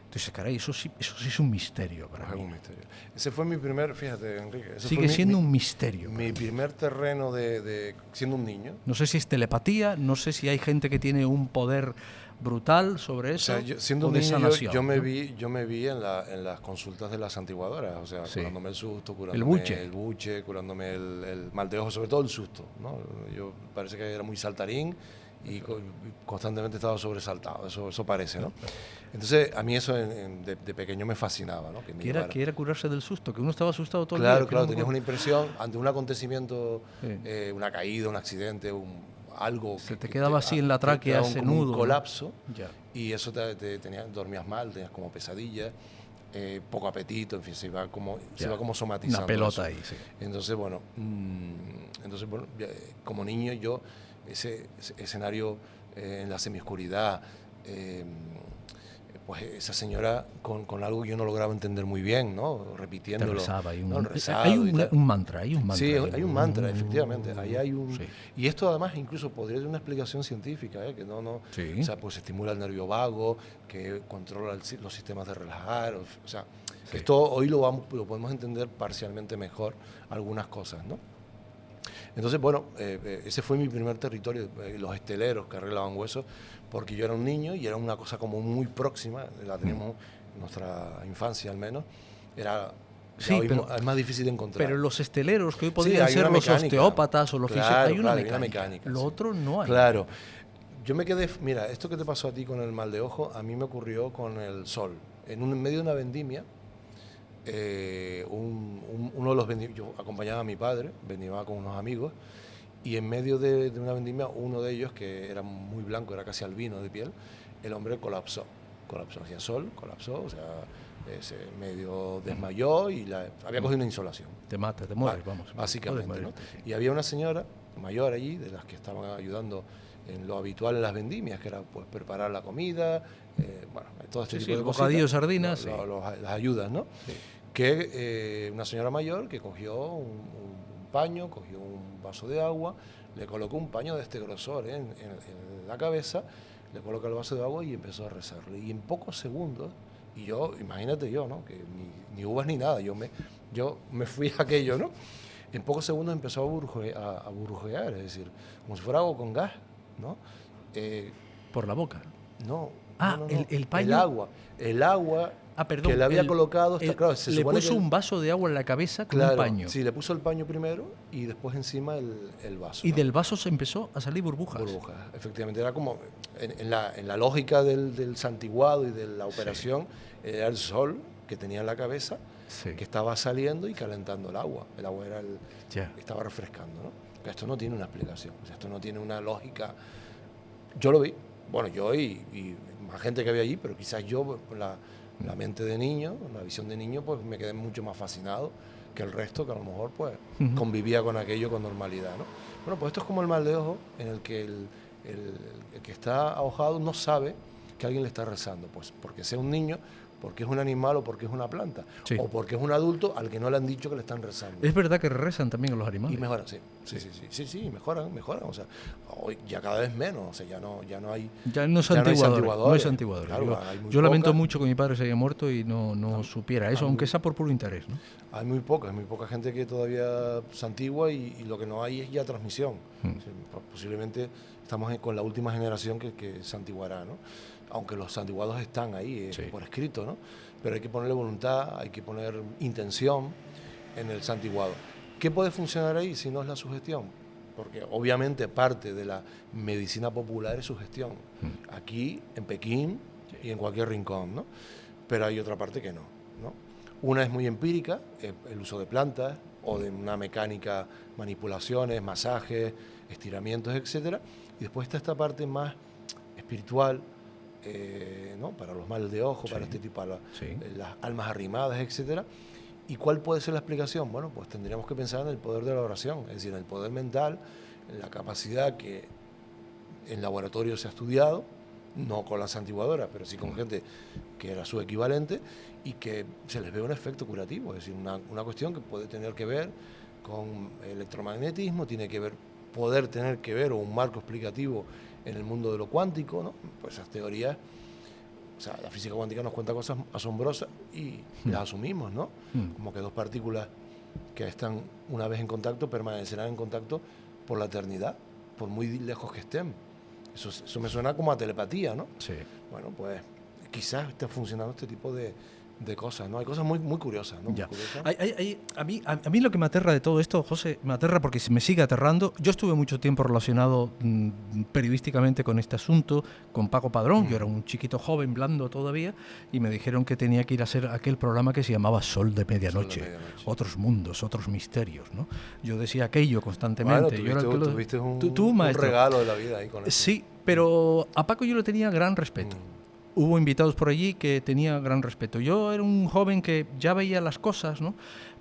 Entonces, caray, eso sí es un misterio para mí. Un misterio. Ese fue mi primer, fíjate, Enrique. Sigue siendo un misterio. Mi primer terreno de siendo un niño. No sé si es telepatía, no sé si hay gente que tiene un poder brutal sobre eso. O sea, siendo un niño, yo me vi en las consultas de las santiguadoras, o sea, curándome el susto, curándome el buche, curándome el mal de ojo, sobre todo el susto, ¿no? Yo parece que era muy saltarín y constantemente estaba sobresaltado, eso parece, ¿no? Entonces, a mí eso de pequeño me fascinaba, ¿no? Que era curarse del susto, que uno estaba asustado todo el día. Claro, tenías una impresión ante un acontecimiento, una caída, un accidente, algo se te quedaba así en la tráquea, ese nudo, un colapso, y eso dormías mal, tenías como pesadillas, poco apetito, en fin, se iba como somatizando. Una pelota eso. Ahí, sí. Entonces, bueno, como niño yo, ese escenario en la semioscuridad, pues esa señora con algo que yo no lograba entender muy bien, ¿no? Repitiéndolo. Rezaba, hay un mantra. Sí, hay un mantra, efectivamente. Ahí hay un... Sí. Y esto además incluso podría tener una explicación científica, que no... Sí. O sea, pues estimula el nervio vago, que controla los sistemas de relajar, o sea, que esto hoy lo podemos entender parcialmente mejor algunas cosas, ¿no? Entonces, bueno, ese fue mi primer territorio, los esteleros que arreglaban huesos, porque yo era un niño y era una cosa como muy próxima, la teníamos en nuestra infancia al menos, es más difícil de encontrar. Pero los esteleros, que hoy podrían ser los osteópatas o los fisios, hay una mecánica. Lo otro no hay. Claro. Yo me quedé, mira, esto que te pasó a ti con el mal de ojo, a mí me ocurrió con el sol. En medio de una vendimia, uno de los vendimios, yo acompañaba a mi padre, vendimaba con unos amigos, y en medio de una vendimia, uno de ellos, que era muy blanco, era casi albino de piel, el hombre colapsó, hacía sol, colapsó, o sea, se medio desmayó y había cogido una insolación. Te mata, te mueres, vamos. Básicamente, ¿no? Y había una señora mayor allí, de las que estaban ayudando en lo habitual en las vendimias, que era pues preparar la comida, bueno, todo este tipo de cosas. Bocadillo, sardinas. Las ayudas, ¿no? Sí. Que una señora mayor que cogió un paño, cogió un vaso de agua, le colocó un paño de este grosor en la cabeza, le colocó el vaso de agua y empezó a rezarle. Y en pocos segundos, y yo, imagínate yo, ¿no? Que ni uvas ni nada, yo me fui a aquello, ¿no? En pocos segundos empezó a burbujear, es decir, como si fuera agua con gas, ¿no? ¿Por la boca? No. El paño. El agua perdón. Que le había colocado, claro, se le supone puso que un vaso de agua en la cabeza con claro, un paño. Sí, le puso el paño primero y después encima el vaso. Y ¿no? del vaso se empezó a salir burbujas. Burbujas, efectivamente. Era como, en la lógica del santiguado y de la operación, era el sol que tenía en la cabeza, que estaba saliendo y calentando el agua. El agua era estaba refrescando, ¿no? Pero esto no tiene una explicación, o sea, esto no tiene una lógica. Yo lo vi, bueno, yo y más gente que había allí, pero quizás yo, la mente de niño, la visión de niño, pues me quedé mucho más fascinado que el resto, que a lo mejor pues convivía con aquello con normalidad, ¿no? Bueno, pues esto es como el mal de ojo, en el que el que está ahogado no sabe que alguien le está rezando, pues porque sea un niño, porque es un animal o porque es una planta, o porque es un adulto al que no le han dicho que le están rezando. Es verdad que rezan también a los animales. Y mejoran, sí, mejoran, o sea, hoy ya cada vez menos, o sea, ya no hay... Ya no es santiguador. No es santiguador. Claro, yo lamento mucho que mi padre se haya muerto y no supiera eso, aunque sea por puro interés, ¿no? Hay muy poca gente que todavía santigua y lo que no hay es ya transmisión. O sea, posiblemente estamos con la última generación que santiguará, ¿no? Aunque los santiguados están ahí por escrito, ¿no? Pero hay que ponerle voluntad, hay que poner intención en el santiguado. ¿Qué puede funcionar ahí si no es la sugestión? Porque obviamente parte de la medicina popular es sugestión. Aquí, en Pekín y en cualquier rincón, ¿no? Pero hay otra parte que no, ¿no? Una es muy empírica, el uso de plantas o de una mecánica, manipulaciones, masajes, estiramientos, etcétera. Y después está esta parte más espiritual, ¿no? Para los males de ojo, para este tipo, las almas arrimadas, etcétera. ¿Y cuál puede ser la explicación? Bueno, pues tendríamos que pensar en el poder de la oración, es decir, en el poder mental, en la capacidad que en laboratorio se ha estudiado, no con la santiguadora, pero sí con gente que era su equivalente, y que se les ve un efecto curativo, es decir, una cuestión que puede tener que ver con electromagnetismo, poder tener que ver, o un marco explicativo en el mundo de lo cuántico, ¿no? Pues esas teorías, o sea, la física cuántica nos cuenta cosas asombrosas y las asumimos, ¿no? Como que dos partículas que están una vez en contacto permanecerán en contacto por la eternidad, por muy lejos que estén. Eso me suena como a telepatía, ¿no? Sí. Bueno, pues quizás esté funcionando este tipo de cosas, ¿no? Hay cosas muy, muy curiosas, ¿no? Ya. A mí lo que me aterra de todo esto, José, me aterra porque me sigue aterrando. Yo estuve mucho tiempo relacionado periodísticamente con este asunto, con Paco Padrón. Yo era un chiquito joven, blando todavía, y me dijeron que tenía que ir a hacer aquel programa que se llamaba Sol de Medianoche. Otros mundos, otros misterios, ¿no? Yo decía aquello constantemente. Bueno, tuviste un regalo de la vida ahí con eso. Sí, pero a Paco yo le tenía gran respeto. Hubo invitados por allí que tenía gran respeto. Yo era un joven que ya veía las cosas, ¿no?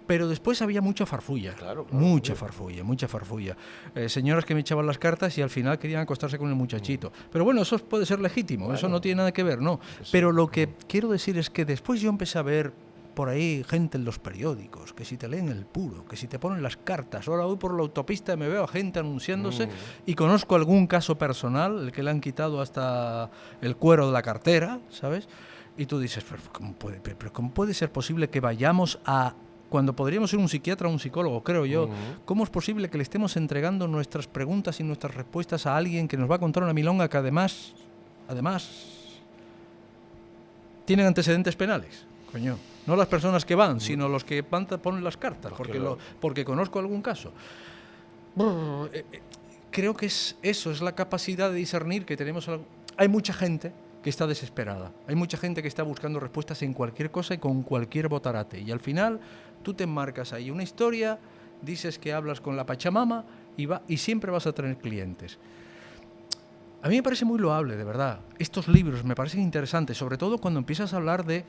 Pero después había mucha farfulla, mucha farfulla. Señoras que me echaban las cartas y al final querían acostarse con el muchachito. Pero bueno, eso puede ser legítimo, eso no tiene nada que ver, ¿no? Pero lo que quiero decir es que después yo empecé a ver por ahí gente en los periódicos, que si te leen el puro, que si te ponen las cartas. Ahora voy por la autopista y me veo a gente anunciándose y conozco algún caso personal, el que le han quitado hasta el cuero de la cartera, ¿sabes? Y tú dices, pero ¿cómo puede ser posible que vayamos a... Cuando podríamos ser un psiquiatra o un psicólogo, creo yo, ¿cómo es posible que le estemos entregando nuestras preguntas y nuestras respuestas a alguien que nos va a contar una milonga que además tienen antecedentes penales? Coño. No las personas que van, sino los que ponen las cartas, porque conozco algún caso. Creo que es eso, es la capacidad de discernir que tenemos. Hay mucha gente que está desesperada, hay mucha gente que está buscando respuestas en cualquier cosa y con cualquier botarate. Y al final tú te enmarcas ahí una historia, dices que hablas con la Pachamama y siempre vas a tener clientes. A mí me parece muy loable, de verdad. Estos libros me parecen interesantes, sobre todo cuando empiezas a hablar de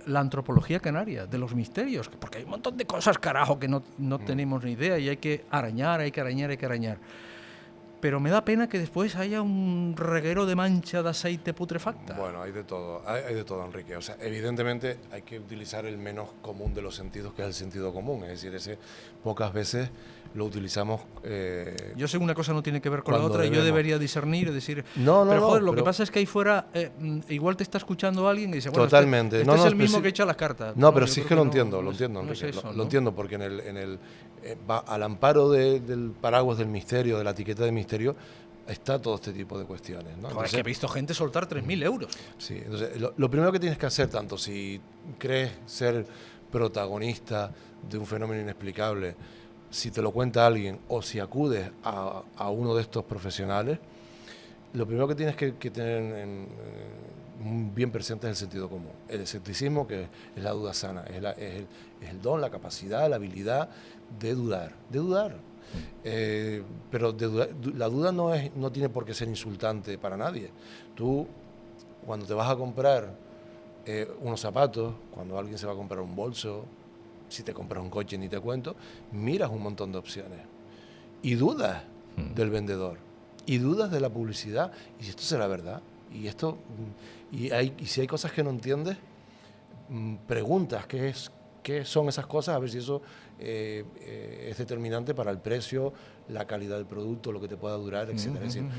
la antropología canaria, de los misterios, porque hay un montón de cosas, carajo, que no tenemos ni idea y hay que arañar. Pero me da pena que después haya un reguero de mancha de aceite putrefacta. Bueno, hay de todo, Enrique. O sea, evidentemente hay que utilizar el menos común de los sentidos, que es el sentido común. Es decir, pocas veces lo utilizamos. Yo sé que una cosa no tiene que ver con la otra, y yo debería discernir y decir. Lo que pasa es que ahí fuera igual te está escuchando alguien y dice, bueno, totalmente. este es el mismo que echa las cartas. No, pero sí es que lo entiendo, Enrique. Lo entiendo, porque va al amparo del paraguas del misterio, de la etiqueta de misterio, está todo este tipo de cuestiones, ¿no? Joder, Entonces, que he visto gente soltar 3.000 euros. sí, entonces lo primero que tienes que hacer, tanto si crees ser protagonista de un fenómeno inexplicable, si te lo cuenta alguien o si acudes a uno de estos profesionales, lo primero que tienes que tener bien presente es el sentido común. El escepticismo, que es la duda sana, es el don, la capacidad, la habilidad de dudar. Pero la duda no tiene por qué ser insultante para nadie. Tú, cuando te vas a comprar unos zapatos, cuando alguien se va a comprar un bolso, si te compras un coche ni te cuento, miras un montón de opciones y dudas del vendedor y dudas de la publicidad, y si esto será verdad, y si hay cosas que no entiendes, preguntas qué son esas cosas, a ver si eso es determinante para el precio, la calidad del producto, lo que te pueda durar, etcétera. Es decir,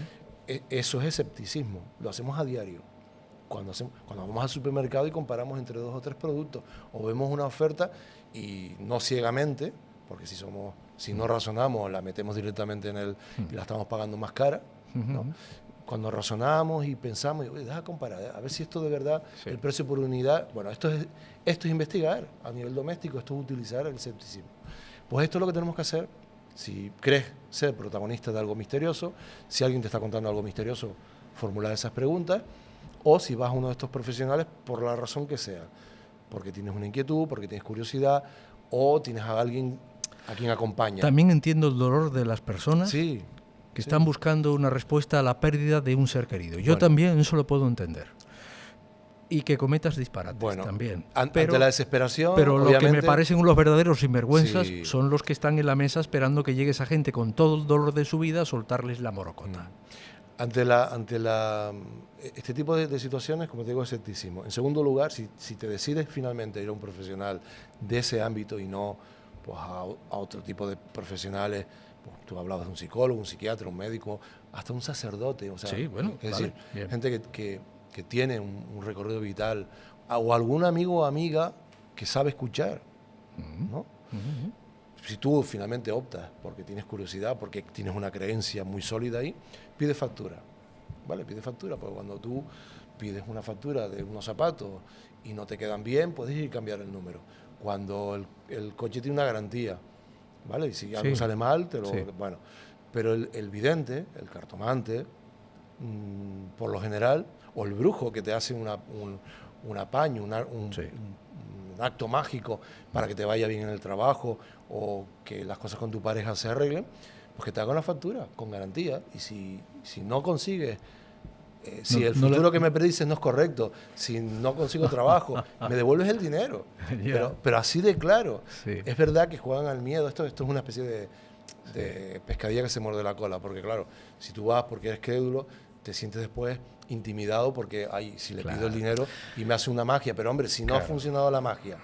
eso es escepticismo, lo hacemos a diario. Cuando vamos al supermercado y comparamos entre 2 o 3 productos, o vemos una oferta y no ciegamente, porque si no razonamos, la metemos directamente y la estamos pagando más cara, ¿no? Cuando razonamos y pensamos, deja comparar, a ver si esto de verdad, el precio por unidad, bueno, esto es investigar a nivel doméstico, esto es utilizar el escepticismo. Pues esto es lo que tenemos que hacer. Si crees ser protagonista de algo misterioso, si alguien te está contando algo misterioso, formular esas preguntas, o si vas a uno de estos profesionales por la razón que sea, porque tienes una inquietud, porque tienes curiosidad, o tienes a alguien a quien acompaña. También entiendo el dolor de las personas que están buscando una respuesta a la pérdida de un ser querido. Yo también eso lo puedo entender. Y que cometas disparates también. Ante la desesperación, pero lo que me parecen los verdaderos sinvergüenzas son los que están en la mesa esperando que llegue esa gente con todo el dolor de su vida a soltarles la morocota. Ante este tipo de situaciones, como te digo, escepticismo. En segundo lugar, si te decides finalmente ir a un profesional de ese ámbito y no pues, a otro tipo de profesionales, pues, tú hablabas de un psicólogo, un psiquiatra, un médico, hasta un sacerdote, o sea, es decir, gente que tiene un recorrido vital, o algún amigo o amiga que sabe escuchar, ¿no? Si tú finalmente optas porque tienes curiosidad, porque tienes una creencia muy sólida ahí, pide factura, ¿vale? Pide factura, porque cuando tú pides una factura de unos zapatos y no te quedan bien, puedes ir y cambiar el número. Cuando el coche tiene una garantía, ¿vale? Y si algo sale mal, bueno, pero el vidente, el cartomante, por lo general, o el brujo que te hace un apaño, un acto mágico para que te vaya bien en el trabajo o que las cosas con tu pareja se arreglen, pues que te haga una factura con garantía. Y si no consigues, si el futuro que me predices no es correcto, si no consigo trabajo, me devuelves el dinero. Pero así de claro. Es verdad que juegan al miedo. Esto es una especie de pescadilla que se muerde la cola, porque claro, si tú vas porque eres crédulo, te sientes después intimidado porque si le pido el dinero y me hace una magia, pero hombre, si no ha funcionado la magia,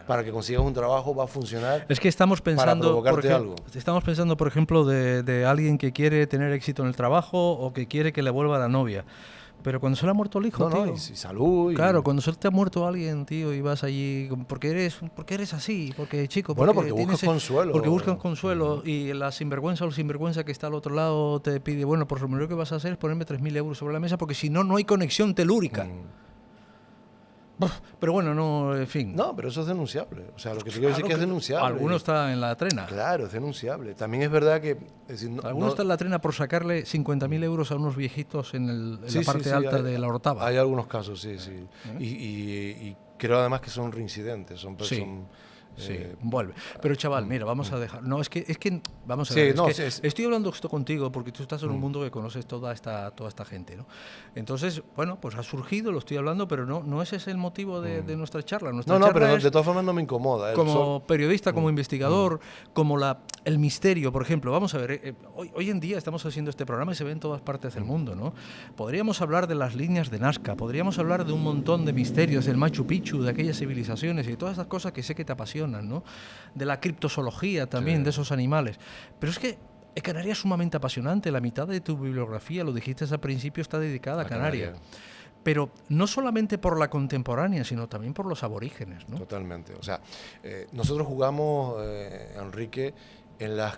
para que consigas un trabajo va a funcionar. Es que estamos pensando, algo. Estamos pensando, por ejemplo, de alguien que quiere tener éxito en el trabajo o que quiere que le vuelva la novia. Pero cuando se le ha muerto el hijo, tío. Y salud. Claro, cuando se te ha muerto alguien, tío, y vas allí, porque eres así, porque chico, porque buscas consuelo. Porque buscas consuelo y la sinvergüenza o el sinvergüenza que está al otro lado te pide, bueno, pues lo primero que vas a hacer es ponerme 3.000 euros sobre la mesa, porque si no, no hay conexión telúrica. Pero bueno, no, en fin. No, pero eso es denunciable. O sea, lo que te quiero decir es que es denunciable. Alguno está en la trena. Claro, es denunciable. También es verdad que... Alguno está en la trena por sacarle 50.000 euros a unos viejitos en la parte alta de la Orotava. Hay algunos casos, sí. Y creo además que son reincidentes. Son vuelve. Pero chaval, mira, vamos a dejar. No, es que vamos a ver. Estoy hablando esto contigo porque tú estás en un mundo que conoces toda esta gente, ¿no? Entonces, bueno, pues ha surgido, lo estoy hablando, pero no ese es el motivo de nuestra charla. Pero de todas formas no me incomoda. Como periodista, como investigador, como el misterio, por ejemplo. Vamos a ver, hoy en día estamos haciendo este programa y se ve en todas partes del mundo, ¿no? Podríamos hablar de las líneas de Nazca, podríamos hablar de un montón de misterios, del Machu Picchu, de aquellas civilizaciones y todas esas cosas que sé que te apasionan, ¿no? De la criptozoología también, de esos animales. Pero es que Canarias es sumamente apasionante. La mitad de tu bibliografía, lo dijiste al principio, está dedicada a Canarias. Pero no solamente por la contemporánea, sino también por los aborígenes, ¿no? Totalmente. O sea, nosotros jugamos, Enrique, en las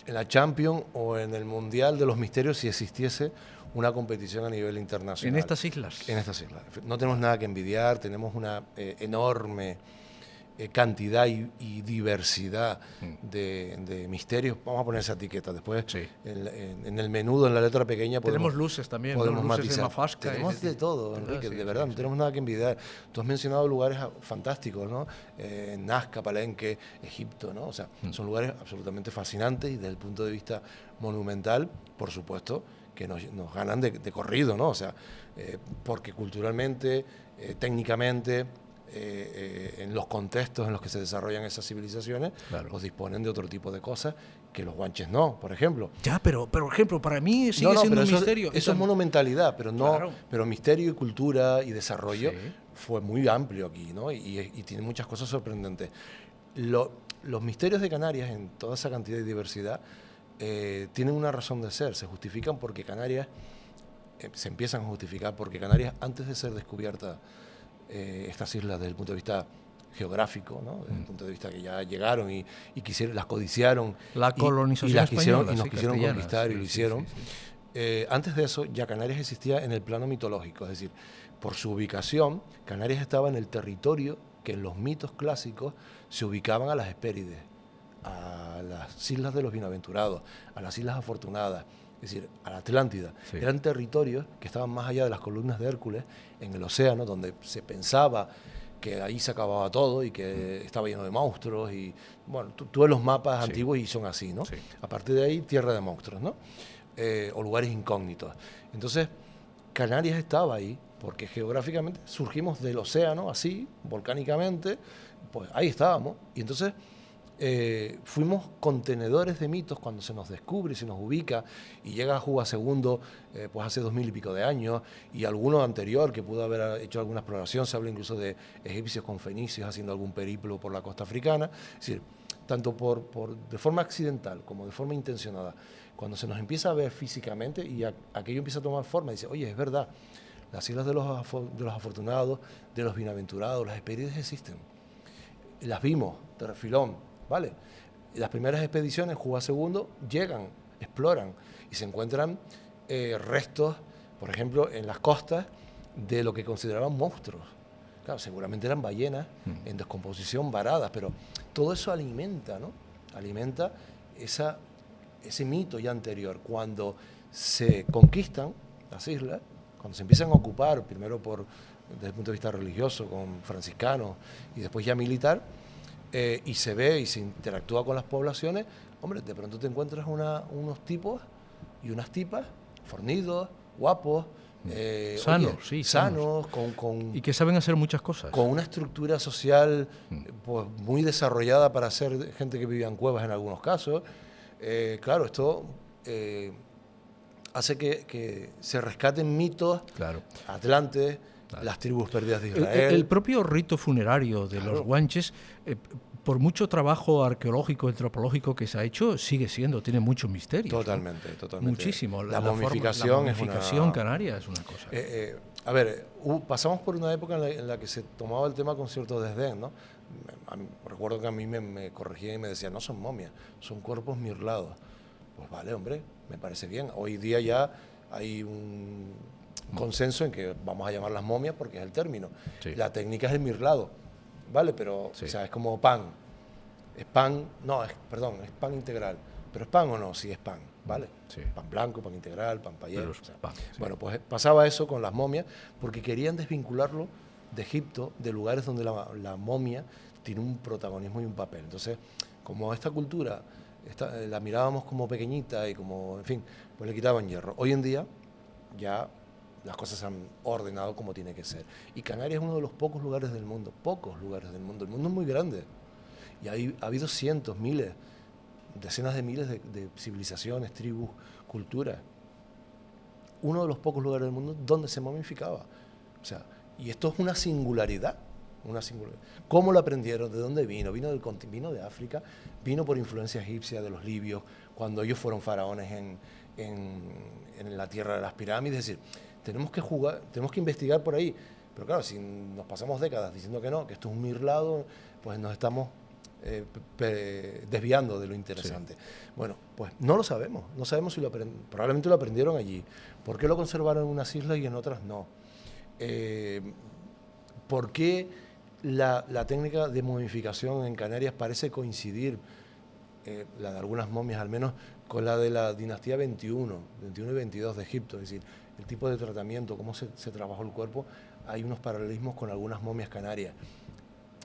en la Champions o en el Mundial de los Misterios si existiese una competición a nivel internacional. ¿En estas islas? En estas islas. No tenemos nada que envidiar, tenemos una enorme cantidad y diversidad de misterios. Vamos a poner esa etiqueta. Después, Sí. en el menudo, en la letra pequeña, tenemos luces también, podemos luces matizar. de Mafasca. Tenemos de todo, Enrique, de verdad, no tenemos nada que envidiar. Tú has mencionado lugares fantásticos, ¿no? Nazca, Palenque, Egipto, ¿no? O sea, son lugares absolutamente fascinantes y desde el punto de vista monumental, por supuesto, que nos ganan de corrido, ¿no? O sea, porque culturalmente, técnicamente, en los contextos en los que se desarrollan esas civilizaciones, Claro. pues disponen de otro tipo de cosas que los guanches no, por ejemplo. Ya, pero por ejemplo, para mí sigue siendo pero un misterio. Eso es monumentalidad, pero no, Claro. pero misterio y cultura y desarrollo Sí. fue muy amplio aquí, ¿no? Y tiene muchas cosas sorprendentes. Los misterios de Canarias, en toda esa cantidad de diversidad, tienen una razón de ser, se justifican porque Canarias, se empiezan a justificar porque Canarias, antes de ser descubierta, estas islas desde el punto de vista geográfico, ¿no? Desde el punto de vista que ya llegaron y quisieron, las codiciaron, La colonización y las quisieron, española, y nos sí, quisieron castellana, conquistar y sí, lo sí, hicieron. sí, sí. Antes de eso, ya Canarias existía en el plano mitológico, es decir, por su ubicación, Canarias estaba en el territorio que en los mitos clásicos se ubicaban a las Hespérides, a las islas de los Bienaventurados, a las Islas Afortunadas, es decir, a la Atlántida. Sí. Eran territorios que estaban más allá de las columnas de Hércules, en el océano, donde se pensaba que ahí se acababa todo y que estaba lleno de monstruos. Y bueno, tú ves los mapas antiguos y son así, ¿no? Sí. A partir de ahí, tierra de monstruos, ¿no? O lugares incógnitos. Entonces, Canarias estaba ahí, porque geográficamente surgimos del océano, así, volcánicamente, pues ahí estábamos. Y entonces fuimos contenedores de mitos cuando se nos descubre, se nos ubica y llega a Juba II, pues hace 2000 y pico de años, y alguno anterior que pudo haber hecho alguna exploración, se habla incluso de egipcios con fenicios haciendo algún periplo por la costa africana, es decir, tanto de forma accidental como de forma intencionada, cuando se nos empieza a ver físicamente y aquello empieza a tomar forma, dice, oye, es verdad, las islas de los afortunados, de los bienaventurados, las Hespérides existen, las vimos de refilón, ¿vale? Y las primeras expediciones, Juba II, llegan, exploran y se encuentran restos, por ejemplo, en las costas de lo que consideraban monstruos. Claro, seguramente eran ballenas en descomposición, varadas, pero todo eso alimenta, ¿no? Alimenta ese mito ya anterior. Cuando se conquistan las islas, cuando se empiezan a ocupar, primero desde el punto de vista religioso, con franciscanos y después ya militar, y se ve y se interactúa con las poblaciones, hombre, de pronto te encuentras unos tipos y unas tipas fornidos, guapos, sanos, oye, sí, sanos, y que saben hacer muchas cosas. con una estructura social pues, muy desarrollada para ser gente que vivía en cuevas en algunos casos. Claro, esto hace que se rescaten mitos, Claro. Atlantes, las tribus perdidas de Israel. El propio rito funerario de los guanches, por mucho trabajo arqueológico, antropológico que se ha hecho, sigue siendo, tiene mucho misterio. Totalmente, ¿no? Totalmente. Muchísimo. La momificación canaria es una cosa. A ver, pasamos por una época en la que se tomaba el tema con cierto desdén, ¿no? Recuerdo que a mí me corregían y me decían, no son momias, son cuerpos mirlados. Pues vale, hombre, me parece bien. Hoy día ya hay un consenso en que vamos a llamarlas momias porque es el término. Sí. La técnica es el mirlado, ¿vale? Pero, Sí. o sea, es como pan. Es pan, no, perdón, es pan integral. ¿Pero es pan o no? Sí, es pan, ¿vale? Sí. Pan blanco, pan integral, pan payero. Pero es pan, sí. Bueno, pues pasaba eso con las momias porque querían desvincularlo de Egipto, de lugares donde la momia tiene un protagonismo y un papel. Entonces, como esta cultura la mirábamos como pequeñita y como, en fin, pues le quitaban hierro. Hoy en día ya las cosas se han ordenado como tiene que ser. Y Canarias es uno de los pocos lugares del mundo, el mundo es muy grande. Y ha habido cientos, miles, decenas de miles de civilizaciones, tribus, culturas. Uno de los pocos lugares del mundo donde se momificaba. O sea, y esto es una singularidad. ¿Cómo lo aprendieron? ¿De dónde vino? Vino de África, vino por influencia egipcia de los libios, cuando ellos fueron faraones en la tierra de las pirámides. Es decir, tenemos que investigar por ahí. Pero claro, si nos pasamos décadas diciendo que no, que esto es un mirlado, pues nos estamos desviando de lo interesante. Sí. Bueno, pues Pues no lo sabemos, no sabemos si probablemente lo aprendieron allí. ¿Por qué lo conservaron en unas islas y en otras no? ¿Por qué la técnica de momificación en Canarias parece coincidir, la de algunas momias al menos, con la de la dinastía 21 y 22 de Egipto? Es decir, el tipo de tratamiento, cómo se trabajó el cuerpo, hay unos paralelismos con algunas momias canarias.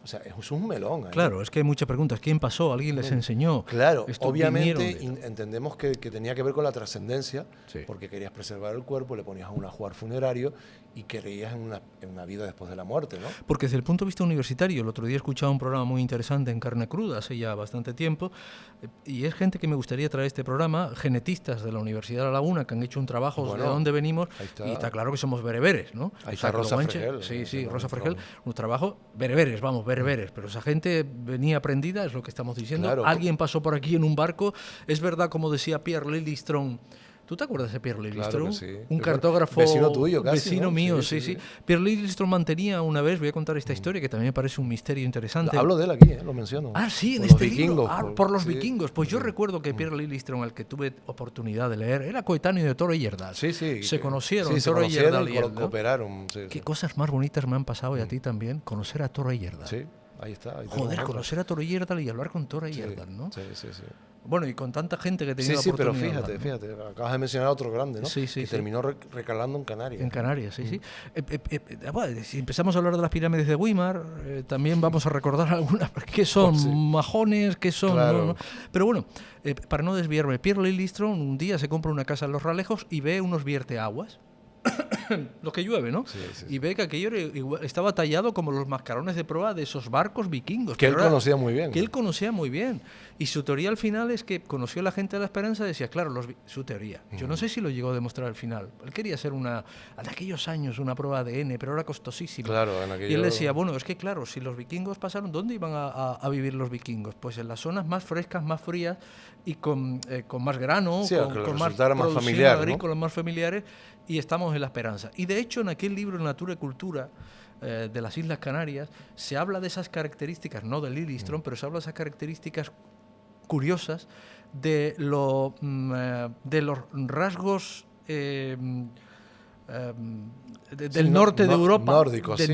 O sea, es un melón ahí. Claro, es que hay muchas preguntas. ¿Quién pasó? ¿Alguien les enseñó? Claro, Esto obviamente entendemos que tenía que ver con la trascendencia, sí, porque querías preservar el cuerpo, le ponías a un ajuar funerario y creías en una vida después de la muerte, ¿no? Porque desde el punto de vista universitario, el otro día escuchaba un programa muy interesante en Carne Cruda, hace ya bastante tiempo, y es gente que me gustaría traer a este programa, genetistas de la Universidad de La Laguna, que han hecho un trabajo de dónde venimos, y está claro que somos bereberes, ¿no? Ahí está Rosa Fregel. Sí, Rosa Fregel, un trabajo bereberes, pero esa gente venía aprendida, es lo que estamos diciendo. Claro. Alguien pasó por aquí en un barco, es verdad, como decía Pierre Lillistrom. ¿Tú te acuerdas de Pierre Lillistrom? Claro que sí. Un cartógrafo vecino tuyo, casi, vecino ¿no? mío, sí. Pierre Lillistrom mantenía una vez, voy a contar esta historia que también me parece un misterio interesante. Hablo de él aquí, lo menciono. Ah, sí, en por este los vikingos, libro. Por los sí, vikingos. Pues yo recuerdo que Pierre Lillistrom, al que tuve oportunidad de leer, era coetáneo de Toro y Yerdal. Sí. Se conocieron, sí, Toro y Yerdal. Y cooperaron. Sí, Qué cosas más bonitas me han pasado y a ti también, conocer a Toro y Yerdal. Sí, ahí está. Joder, conocer a Toro y Yerdal y hablar con Toro y Yerdal, ¿no? Sí. Bueno, y con tanta gente que tenía la Sí, pero oportunidad. fíjate, acabas de mencionar a otro grande, ¿no? Sí, que terminó recalando en Canarias. En Canarias, sí. Bueno, si empezamos a hablar de las pirámides de Weimar, también vamos a recordar algunas, que son majones, que son... Claro. ¿no? Pero bueno, para no desviarme, Pierre Lillistrom un día se compra una casa en Los Ralejos y ve unos vierteaguas, lo que llueve, ¿no? Sí. Y ve que aquello estaba tallado como los mascarones de proa de esos barcos vikingos. Que él conocía muy bien. Que él conocía muy bien. Y su teoría al final es que conoció a la gente de la Esperanza y decía, claro, su teoría. Yo no sé si lo llegó a demostrar al final. Él quería hacer en aquellos años, una prueba de ADN, pero era costosísima. Claro, en aquello... Y él decía, bueno, es que claro, si los vikingos pasaron, ¿dónde iban a vivir los vikingos? Pues en las zonas más frescas, más frías y con más grano, con más familiar, agrícola, más familiares, y estamos en la Esperanza. Y de hecho, en aquel libro Natura y Cultura de las Islas Canarias, se habla de esas características, no de Lillistrom, pero se habla de esas características curiosas de los rasgos del norte de Europa,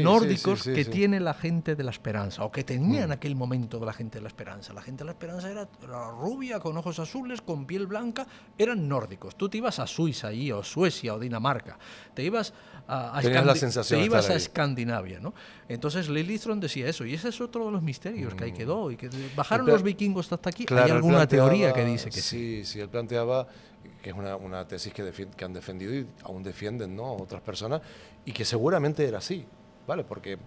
nórdicos que tiene la gente de la Esperanza, o que tenía en aquel momento de la gente de la Esperanza. La gente de la Esperanza era rubia, con ojos azules, con piel blanca, eran nórdicos. Tú te ibas a Suiza allí, o Suecia, o Dinamarca, te ibas a Escandinavia, ¿no? Entonces Lillistrom decía eso, y ese es otro de los misterios que ahí quedó, y que bajaron los vikingos hasta aquí. Claro, hay alguna teoría que dice que sí. Sí, él planteaba que es una tesis que han defendido y aún defienden, ¿no?, otras personas, y que seguramente era así, ¿vale? Porque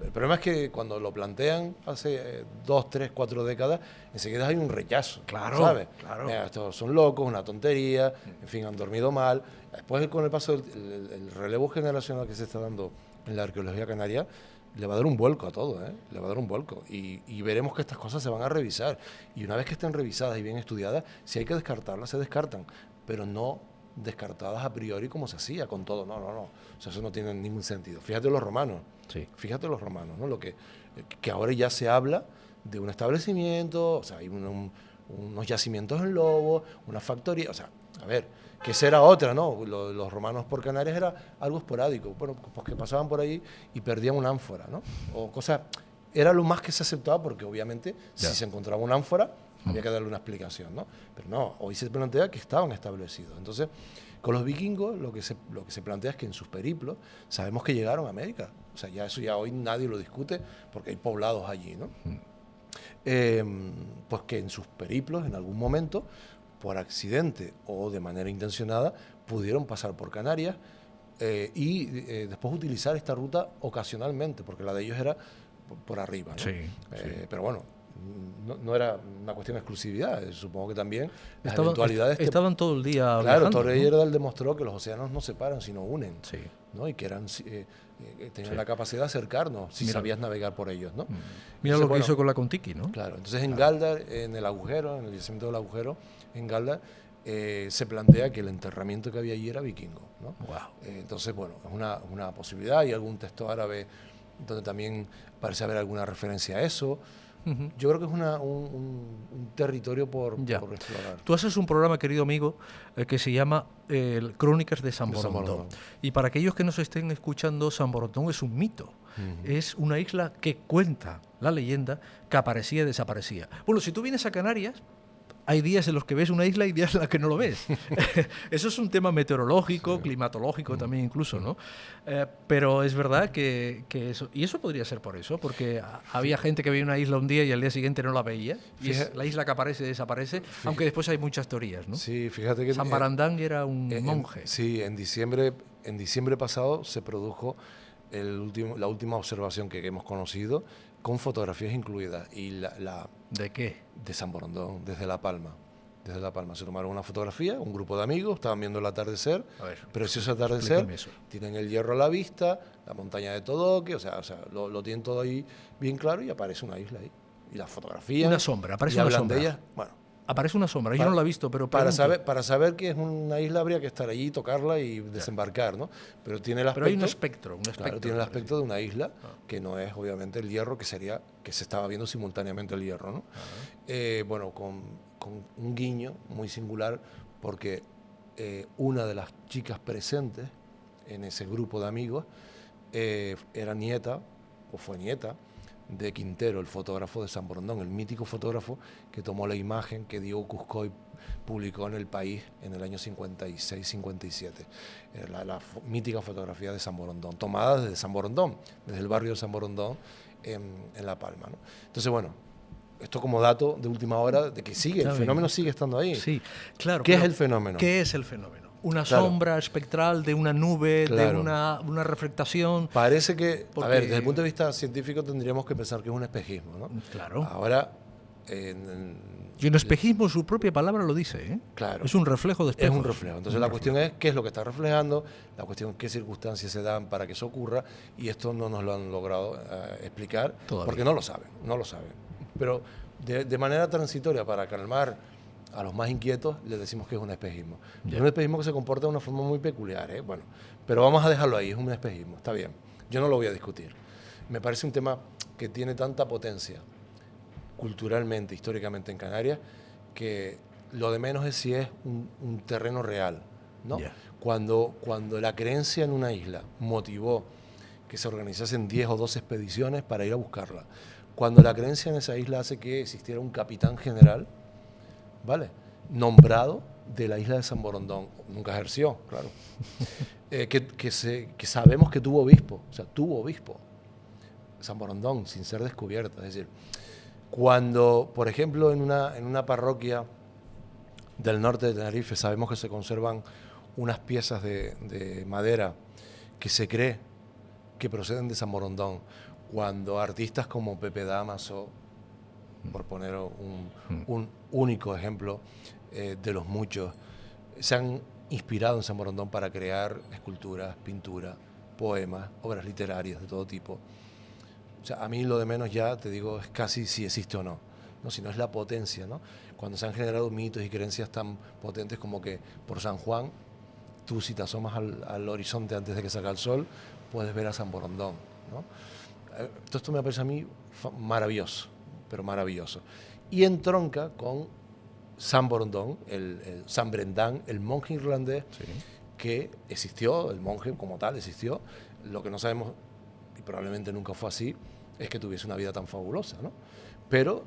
el problema es que cuando lo plantean hace 2, 3, 4 décadas, enseguida hay un rechazo, ¿sabes? Claro. Mira, estos son locos, una tontería, en fin, han dormido mal. Después, con el paso el relevo generacional que se está dando en la arqueología canaria, le va a dar un vuelco a todo, le va a dar un vuelco. Y veremos que estas cosas se van a revisar. Y una vez que estén revisadas y bien estudiadas, si hay que descartarlas, se descartan. Pero no descartadas a priori como se hacía con todo. No. O sea, eso no tiene ningún sentido. Fíjate los romanos. Sí. Fíjate los romanos, ¿no? Lo que ahora ya se habla de un establecimiento, o sea, hay unos yacimientos en Lobo, una factoría, o sea, a ver, que esa era otra, ¿no? Los romanos por Canarias era algo esporádico, bueno, pues que pasaban por ahí y perdían una ánfora, ¿no? O cosas, era lo más que se aceptaba porque obviamente si se encontraba una ánfora había que darle una explicación, ¿no? Pero no, hoy se plantea que estaban establecidos. Entonces, con los vikingos lo que se plantea es que en sus periplos sabemos que llegaron a América, o sea, eso ya hoy nadie lo discute porque hay poblados allí, ¿no? Pues que en sus periplos, en algún momento, por accidente o de manera intencionada, pudieron pasar por Canarias y después utilizar esta ruta ocasionalmente, porque la de ellos era por arriba, ¿no? Sí. Pero bueno, no era una cuestión de exclusividad, supongo que también las eventualidades... Estaban todo el día Claro, viajando, Toro y ¿no? Yerdal demostró que los océanos no separan, sino unen, Sí. ¿no? Y que tenían la capacidad de acercarnos si sabías navegar por ellos, ¿no? Mira Entonces, lo que hizo con la Contiki, ¿no? Claro, entonces en Galdar, en el yacimiento del agujero, en Galdar, se plantea que el enterramiento que había allí era vikingo, ¿no? Wow. Entonces, bueno, es una posibilidad. Hay algún texto árabe donde también parece haber alguna referencia a eso. Yo creo que es un territorio por explorar. Tú haces un programa, querido amigo, que se llama Crónicas de San Borondón. Y para aquellos que nos estén escuchando, San Borondón es un mito. Es una isla que cuenta la leyenda que aparecía y desaparecía. Bueno, si tú vienes a Canarias, hay días en los que ves una isla y días en los que no lo ves. Eso es un tema meteorológico, climatológico también incluso, ¿no? Pero es verdad que eso... Y eso podría ser por eso, porque había gente que veía una isla un día y al día siguiente no la veía. Y es la isla que aparece y desaparece, aunque después hay muchas teorías, ¿no? Sí, fíjate que... San Barandán era un monje. Sí, en diciembre pasado se produjo la última observación que hemos conocido, con fotografías incluidas. Y ¿De qué? De San Borondón, desde La Palma. Desde La Palma se tomaron una fotografía, un grupo de amigos, estaban viendo el atardecer, precioso atardecer, tienen el hierro a la vista, la montaña de Todoque, o sea lo tienen todo ahí bien claro y aparece una isla ahí. Y la fotografía... Una sombra, aparece una sombra. De ella, bueno, aparece una sombra, yo no la he visto, pero para saber que es una isla habría que estar allí, tocarla y desembarcar, ¿no? Pero tiene el aspecto... Pero hay un espectro. Claro, tiene el aspecto de una isla, que no es obviamente el hierro, que se estaba viendo simultáneamente el hierro, ¿no? Bueno, con un guiño muy singular, porque una de las chicas presentes en ese grupo de amigos era nieta, o fue nieta, de Quintero, el fotógrafo de San Borondón, el mítico fotógrafo que tomó la imagen que Diego Cuscoy publicó en El País en el año 56-57. La mítica fotografía de San Borondón, tomada desde San Borondón, desde el barrio de San Borondón en La Palma, ¿no? Entonces, bueno, esto como dato de última hora de que el fenómeno sigue estando ahí. Sí, claro. ¿Qué es el fenómeno? ¿Qué es el fenómeno? Una sombra espectral de una nube, de una refractación. Parece que, a ver, desde el punto de vista científico tendríamos que pensar que es un espejismo, ¿no? Claro. Ahora... y un espejismo, su propia palabra lo dice, ¿eh? Claro. Es un reflejo de espejos. Es un reflejo. Entonces la cuestión es qué es lo que está reflejando, la cuestión es qué circunstancias se dan para que eso ocurra, y esto no nos lo han logrado explicar porque no lo saben. Pero de manera transitoria, para calmar a los más inquietos, les decimos que es un espejismo. Es un espejismo que se comporta de una forma muy peculiar, ¿eh? Bueno, pero vamos a dejarlo ahí, es un espejismo, está bien. Yo no lo voy a discutir. Me parece un tema que tiene tanta potencia culturalmente, históricamente en Canarias, que lo de menos es si es un terreno real, ¿no? Cuando la creencia en una isla motivó que se organizasen 10 o 12 expediciones para ir a buscarla, cuando la creencia en esa isla hace que existiera un capitán general, ¿vale?, nombrado de la isla de San Borondón, nunca ejerció, claro, que sabemos que tuvo obispo, San Borondón, sin ser descubierta. Es decir, cuando, por ejemplo, en una parroquia del norte de Tenerife sabemos que se conservan unas piezas de madera que se cree que proceden de San Borondón, cuando artistas como Pepe Damaso, por poner un único ejemplo de los muchos, se han inspirado en San Borondón para crear esculturas, pinturas, poemas, obras literarias de todo tipo. O sea, a mí lo de menos ya, te digo, es casi si existe o no, sino es la potencia, ¿no? Cuando se han generado mitos y creencias tan potentes como que por San Juan, tú si te asomas al horizonte antes de que salga el sol, puedes ver a San Borondón, ¿no? Todo esto me parece a mí maravilloso, pero maravilloso. Y entronca con San Borondón, el San Brendán, el monje irlandés, que existió, el monje como tal existió. Lo que no sabemos, y probablemente nunca fue así, es que tuviese una vida tan fabulosa, ¿no? Pero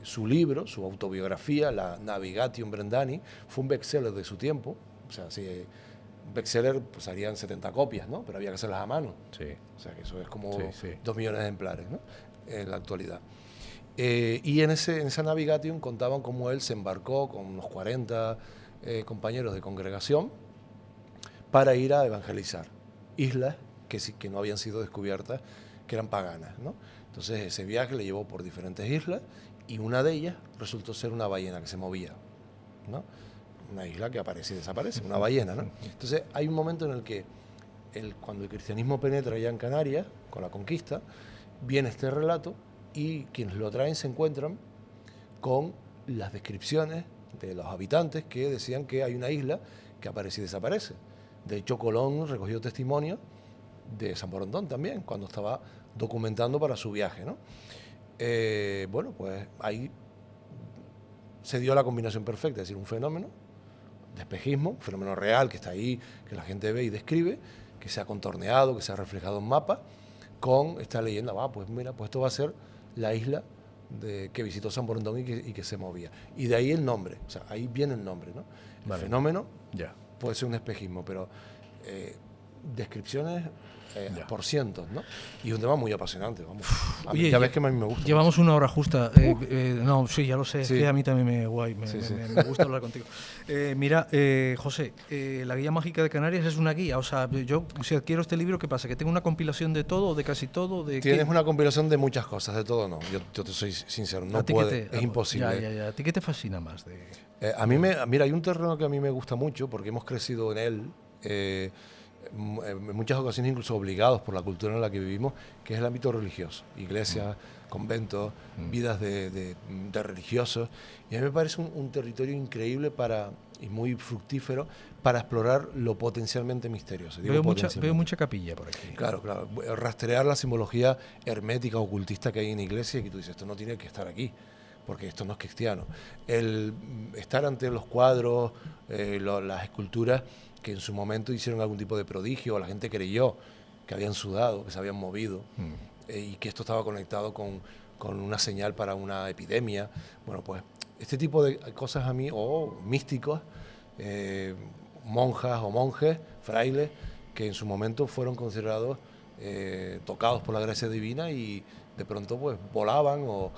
su libro, su autobiografía, la Navigatio Brendani, fue un bestseller de su tiempo. O sea, un bestseller pues harían 70 copias, ¿no? Pero había que hacerlas a mano. Sí. O sea, que eso es como 2 millones de ejemplares, ¿no?, en la actualidad. Y en esa Navigation contaban cómo él se embarcó con unos 40 compañeros de congregación para ir a evangelizar islas que no habían sido descubiertas, que eran paganas, ¿no? Entonces ese viaje le llevó por diferentes islas y una de ellas resultó ser una ballena que se movía, ¿no? Una isla que aparece y desaparece, una ballena, ¿no? Entonces hay un momento en el que cuando el cristianismo penetra ya en Canarias, con la conquista, viene este relato y quienes lo traen se encuentran con las descripciones de los habitantes que decían que hay una isla que aparece y desaparece. De hecho, Colón recogió testimonio de San Borondón también, cuando estaba documentando para su viaje, ¿no? bueno, pues ahí se dio la combinación perfecta, es decir, un fenómeno de espejismo, un fenómeno real que está ahí, que la gente ve y describe, que se ha contorneado, que se ha reflejado en mapa, con esta leyenda, pues mira, pues esto va a ser la isla que visitó San Borondón y que se movía. Y de ahí el nombre, o sea, ahí viene el nombre, ¿no? El fenómeno puede ser un espejismo, pero descripciones por cientos, ¿no? Y un tema muy apasionante, vamos. Oye, ya ves que a mí me gusta. Llevamos una hora justa. No, sí, ya lo sé, Sí. que a mí también me gusta hablar contigo. Mira, José, la guía mágica de Canarias es una guía. O sea, yo si adquiero este libro, ¿qué pasa? ¿Que tengo una compilación de todo, de casi todo? Tienes una compilación de muchas cosas, de todo no. Yo te soy sincero, no puede, es imposible. Ya. ¿A ti qué te fascina más? A mí mira, hay un terreno que a mí me gusta mucho porque hemos crecido en él. En muchas ocasiones incluso obligados por la cultura en la que vivimos, que es el ámbito religioso, iglesias, conventos, vidas de religiosos, y a mí me parece un territorio increíble y muy fructífero para explorar lo potencialmente misterioso. Veo mucha capilla por aquí. Claro, rastrear la simbología hermética, ocultista que hay en iglesia, y que tú dices, esto no tiene que estar aquí, porque esto no es cristiano. El estar ante los cuadros, las esculturas, que en su momento hicieron algún tipo de prodigio, la gente creyó que habían sudado, que se habían movido, y que esto estaba conectado con una señal para una epidemia. Bueno, pues este tipo de cosas a mí, o místicos, monjas o monjes, frailes, que en su momento fueron considerados tocados por la gracia divina y de pronto pues volaban o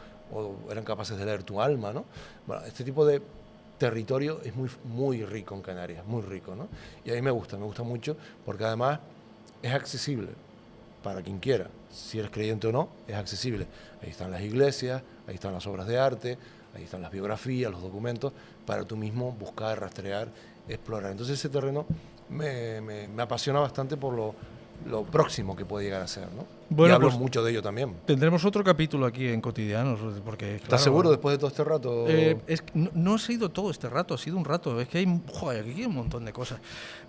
eran capaces de leer tu alma, ¿no? Bueno, este tipo de territorio es muy rico en Canarias, muy rico, ¿no? Y a mí me gusta mucho, porque además es accesible para quien quiera. Si eres creyente o no, es accesible. Ahí están las iglesias, ahí están las obras de arte, ahí están las biografías, los documentos, para tú mismo buscar, rastrear, explorar. Entonces ese terreno me apasiona bastante por lo próximo que puede llegar a ser, ¿no? Bueno, y hablo pues mucho de ello también. Tendremos otro capítulo aquí en Cotidianos, porque... ¿Estás seguro después de todo este rato? No ha sido todo este rato, ha sido un rato. Es que aquí hay un montón de cosas.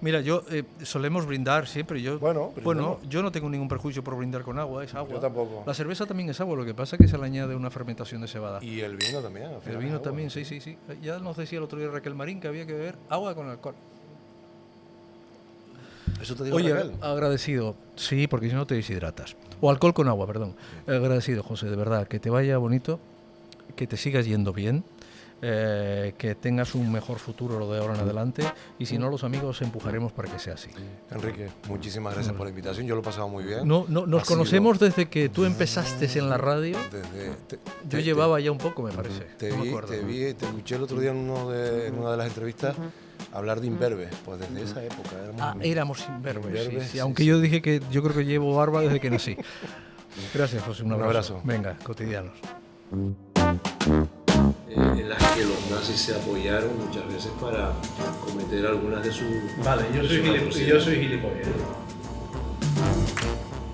Mira, yo solemos brindar siempre. Bueno, yo no tengo ningún perjuicio por brindar con agua, es agua. Yo tampoco. La cerveza también es agua, lo que pasa es que se le añade una fermentación de cebada. Y el vino también. El vino también, sí. Ya nos decía el otro día Raquel Marín que había que beber agua con alcohol. Eso te digo. Oye, Raquel. Agradecido, sí, porque si no te deshidratas. O alcohol con agua, perdón. Agradecido, José, de verdad, que te vaya bonito, que te sigas yendo bien, que tengas un mejor futuro lo de ahora en adelante, y si no, los amigos empujaremos para que sea así. Enrique, muchísimas gracias por la invitación, yo lo he pasado muy bien. Nos conocemos desde que tú empezaste en la radio. Yo llevaba ya un poco, me parece. Te escuché el otro día en una de las entrevistas hablar de imberbes, pues desde esa época. Éramos imberbes, sí. Aunque yo dije que yo creo que llevo barba desde que nací. Gracias, José, un abrazo. Venga, Cotidianos. En las que los nazis se apoyaron muchas veces para cometer algunas de sus... Vale, yo soy gilipollas.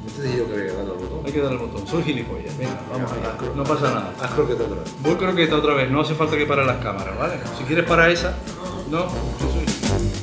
No te dije yo que había que darle al botón. Hay que darle al botón, soy gilipollas. Venga, vamos allá. No pasa nada. Haz croqueta otra vez. Voy croqueta otra vez, no hace falta que pare las cámaras, ¿vale? Si quieres para esa, no, yo soy...